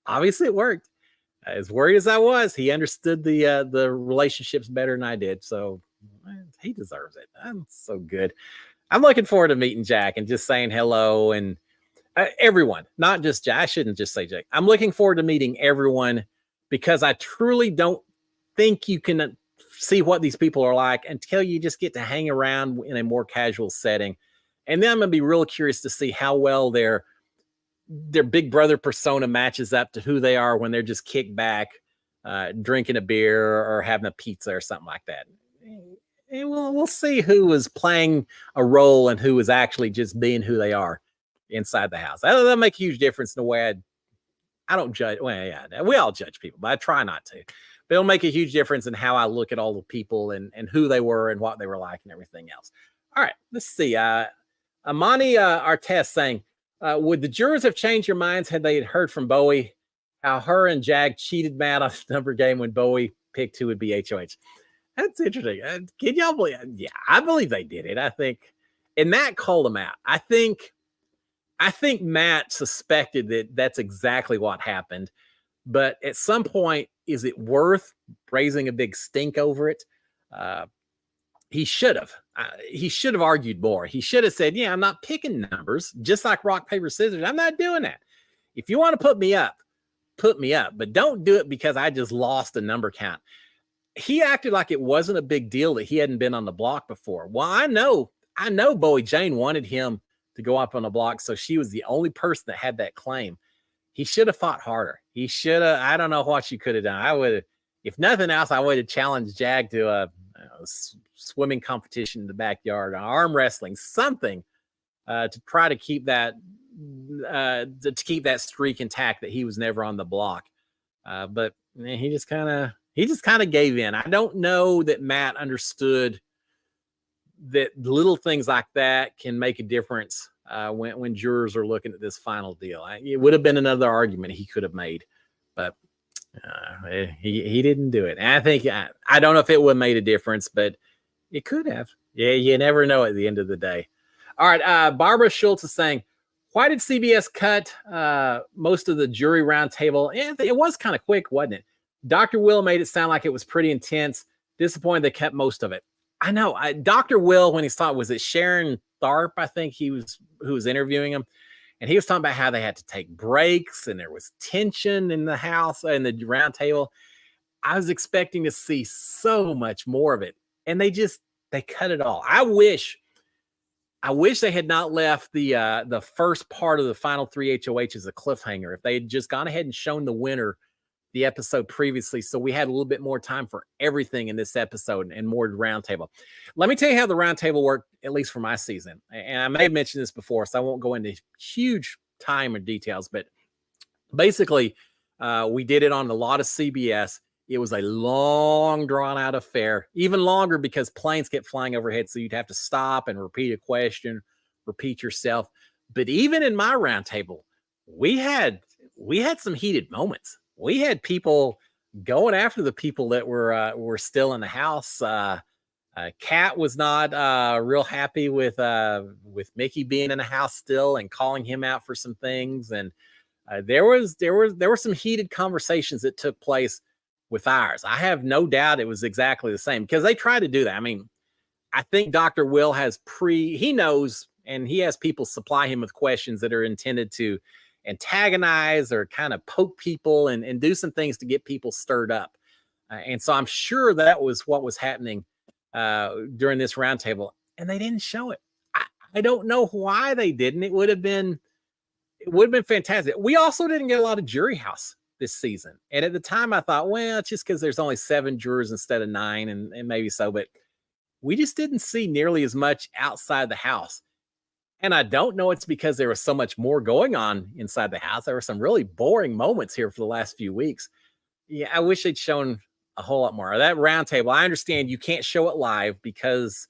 Obviously, it worked. As worried as I was, he understood the relationships better than I did. So he deserves it. I'm so good. I'm looking forward to meeting Jack and just saying hello and everyone, not just Jack. I shouldn't just say Jack. I'm looking forward to meeting everyone because I truly don't think you can see what these people are like until you just get to hang around in a more casual setting. And then I'm going to be real curious to see how well their big brother persona matches up to who they are when they're just kicked back, drinking a beer or having a pizza or something like that. And we'll see who was playing a role and who was actually just being who they are inside the house. That'll make a huge difference in the way I don't judge. Well, yeah, we all judge people, but I try not to. But it'll make a huge difference in how I look at all the people and who they were and what they were like and everything else. All right, let's see. Amani Artest saying, would the jurors have changed your minds had they heard from Bowie how her and Jag cheated Matt on the number game when Bowie picked who would be HOH? That's interesting. Can y'all believe? Yeah, I believe they did it. I think, and Matt called him out. I think Matt suspected that that's exactly what happened. But at some point, is it worth raising a big stink over it? He should have. He should have argued more. He should have said, yeah, I'm not picking numbers, just like rock, paper, scissors. I'm not doing that. If you want to put me up, but don't do it because I just lost a number count. He acted like it wasn't a big deal that he hadn't been on the block before. Well, I know Bowie Jane wanted him to go up on the block, so she was the only person that had that claim. He should have fought harder. He should have. I don't know what you could have done. I would have, if nothing else, I would have challenged Jag to a swimming competition in the backyard, arm wrestling, something to try to keep that streak intact that he was never on the block. But man, he just kind of gave in. I don't know that Matt understood that little things like that can make a difference when jurors are looking at this final deal. It would have been another argument he could have made, but he didn't do it. And I think I don't know if it would have made a difference, but it could have. Yeah, you never know at the end of the day. All right, Barbara Schultz is saying, why did CBS cut most of the jury roundtable? It was kind of quick, wasn't it? Dr. Will made it sound like it was pretty intense. Disappointed they kept most of it. I know. Dr. Will, when he saw, was it Sharon Tharp, I think who was interviewing him, and he was talking about how they had to take breaks and there was tension in the house and the round table. I was expecting to see so much more of it, and they cut it all. I wish they had not left the first part of the final three HOH as a cliffhanger. If they had just gone ahead and shown the winner the episode previously, so we had a little bit more time for everything in this episode and more roundtable. Let me tell you how the roundtable worked, at least for my season. And I may have mentioned this before, so I won't go into huge time or details, but basically we did it on a lot of CBS. It was a long, drawn-out affair, even longer because planes kept flying overhead, so you'd have to stop and repeat a question, repeat yourself. But even in my roundtable, we had some heated moments. we had people going after the people that were still in the house. Kat was not real happy with Mickey being in the house still and calling him out for some things. And there were some heated conversations that took place with ours. I have no doubt it was exactly the same because they try to do that. I mean, I think Dr. Will he knows, and he has people supply him with questions that are intended to antagonize or kind of poke people and do some things to get people stirred up. And so I'm sure that was what was happening during this roundtable, and they didn't show it. I don't know why they didn't. It would have been fantastic. We also didn't get a lot of Jury House this season. And at the time I thought, well, it's just because there's only 7 jurors instead of 9, and maybe so, but we just didn't see nearly as much outside the house. And I don't know it's because there was so much more going on inside the house. There were some really boring moments here for the last few weeks. Yeah, I wish they'd shown a whole lot more. That roundtable, I understand you can't show it live because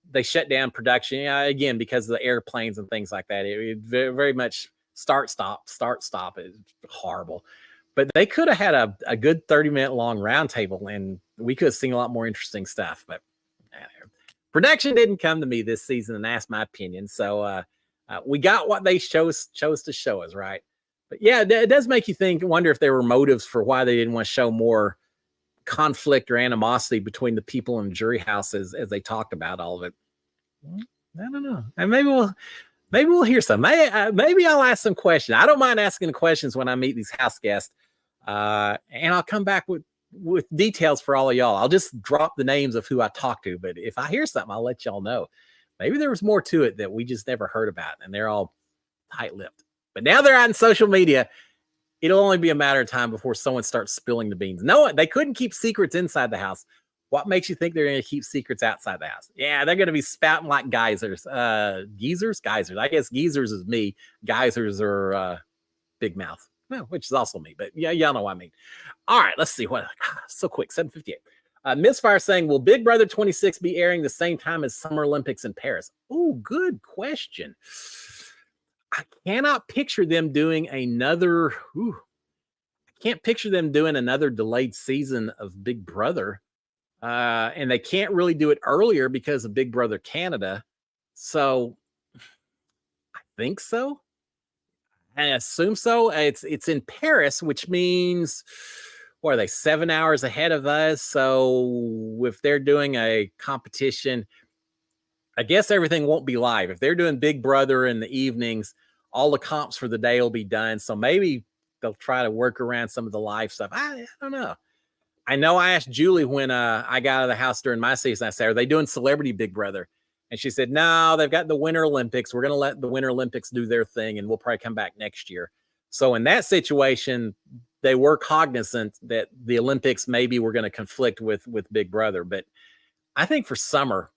they shut down production, again, because of the airplanes and things like that. It very, very much start, stop. It's horrible. But they could have had a good 30-minute long roundtable, and we could have seen a lot more interesting stuff. But production didn't come to me this season and ask my opinion. So we got what they chose to show us, right? But yeah, it does make you wonder if there were motives for why they didn't want to show more conflict or animosity between the people in Jury House as they talked about all of it. I don't know. And maybe we'll hear some. Maybe I'll ask some questions. I don't mind asking questions when I meet these house guests. And I'll come back with details for all of y'all. I'll just drop the names of who I talked to, but if I hear something, I'll let y'all know. Maybe there was more to it that we just never heard about, and they're all tight-lipped. But now they're out in social media. It'll only be a matter of time before someone starts spilling the beans. No, they couldn't keep secrets inside the house. What makes you think they're going to keep secrets outside the house? Yeah, they're going to be spouting like geysers. Geysers? Geysers. I guess geysers is me. Geysers are big mouth. Well, which is also me, but yeah, y'all know what I mean. All right, let's see. So quick, 7:58. Misfire saying, will Big Brother 26 be airing the same time as Summer Olympics in Paris? Oh, good question. I cannot picture them doing another. I can't picture them doing another delayed season of Big Brother. And they can't really do it earlier because of Big Brother Canada. So I think so. I assume so. It's in Paris, which means, what are they, 7 hours ahead of us? So if they're doing a competition, I guess everything won't be live. If they're doing Big Brother in the evenings, all the comps for the day will be done. So maybe they'll try to work around some of the live stuff. I don't know. I know I asked Julie when I got out of the house during my season, I said, are they doing Celebrity Big Brother? And she said, no, they've got the Winter Olympics. We're going to let the Winter Olympics do their thing, and we'll probably come back next year. So in that situation, they were cognizant that the Olympics maybe were going to conflict with Big Brother. But I think for summer,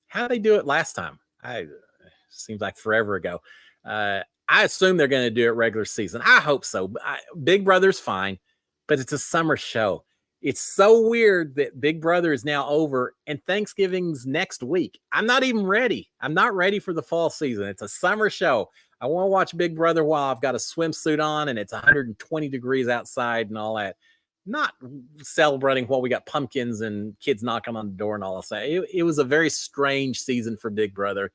how did they do it last time? Seems like forever ago. I assume they're going to do it regular season. I hope so. Big Brother's fine, but it's a summer show. It's so weird that Big Brother is now over and Thanksgiving's next week. I'm not even ready. I'm not ready for the fall season. It's a summer show. I want to watch Big Brother while I've got a swimsuit on and it's 120 degrees outside and all that. Not celebrating while we got pumpkins and kids knocking on the door and all that. It was a very strange season for Big Brother.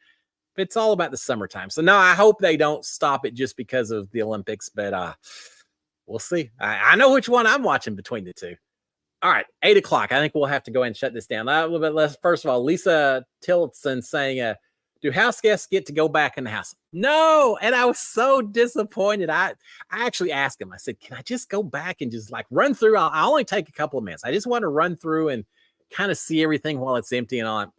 But it's all about the summertime. So no, I hope they don't stop it just because of the Olympics, but we'll see. I know which one I'm watching between the two. All right, 8 o'clock. I think we'll have to go ahead and shut this down. A little bit less. First of all, Lisa Tillotson saying, do house guests get to go back in the house? No. And I was so disappointed. I actually asked him, I said, can I just go back and just like run through? I'll only take a couple of minutes. I just want to run through and kind of see everything while it's empty and on.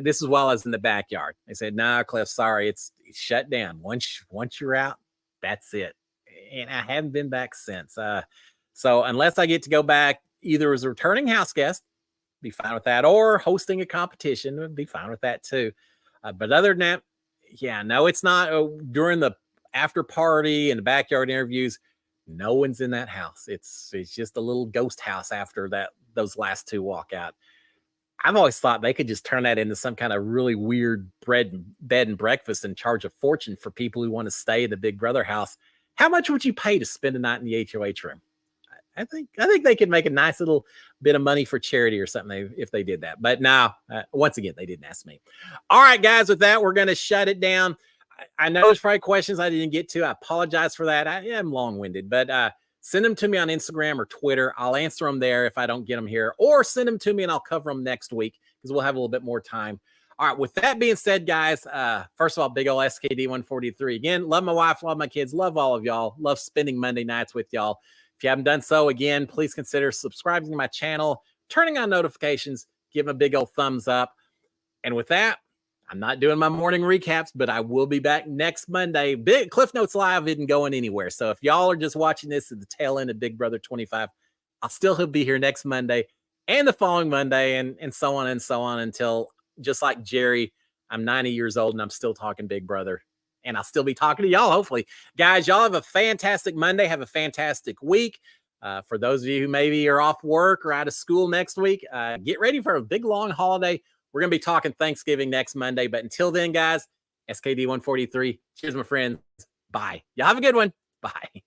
This is while I was in the backyard. They said, no, Cliff, sorry. It's shut down. Once you're out, that's it. And I haven't been back since. So unless I get to go back, either as a returning house guest, be fine with that, or hosting a competition, would be fine with that too. But other than that, yeah, no, it's not. During the after party and the backyard interviews, no one's in that house. It's just a little ghost house after those last two walk out. I've always thought they could just turn that into some kind of really weird bed and breakfast and charge a fortune for people who want to stay in the Big Brother house. How much would you pay to spend a night in the HOH room? think they could make a nice little bit of money for charity or something if they did that. But now, once again, they didn't ask me. All right, guys, with that, we're going to shut it down. I know there's probably questions I didn't get to. I apologize for that. I am long-winded, but send them to me on Instagram or Twitter. I'll answer them there if I don't get them here, or send them to me and I'll cover them next week because we'll have a little bit more time. All right, with that being said, guys, first of all, big ol' SKD 143. Again, love my wife, love my kids, love all of y'all. Love spending Monday nights with y'all. If you haven't done so, again, please consider subscribing to my channel, turning on notifications, give them a big old thumbs up. And with that, I'm not doing my morning recaps, but I will be back next Monday. Big Cliff Notes Live isn't going anywhere. So if y'all are just watching this at the tail end of Big Brother 25, I'll still be here next Monday and the following Monday and so on until, just like Jerry, I'm 90 years old and I'm still talking Big Brother. And I'll still be talking to y'all, hopefully. Guys, y'all have a fantastic Monday. Have a fantastic week. For those of you who maybe are off work or out of school next week, get ready for a big, long holiday. We're going to be talking Thanksgiving next Monday. But until then, guys, SKD 143. Cheers, my friends. Bye. Y'all have a good one. Bye.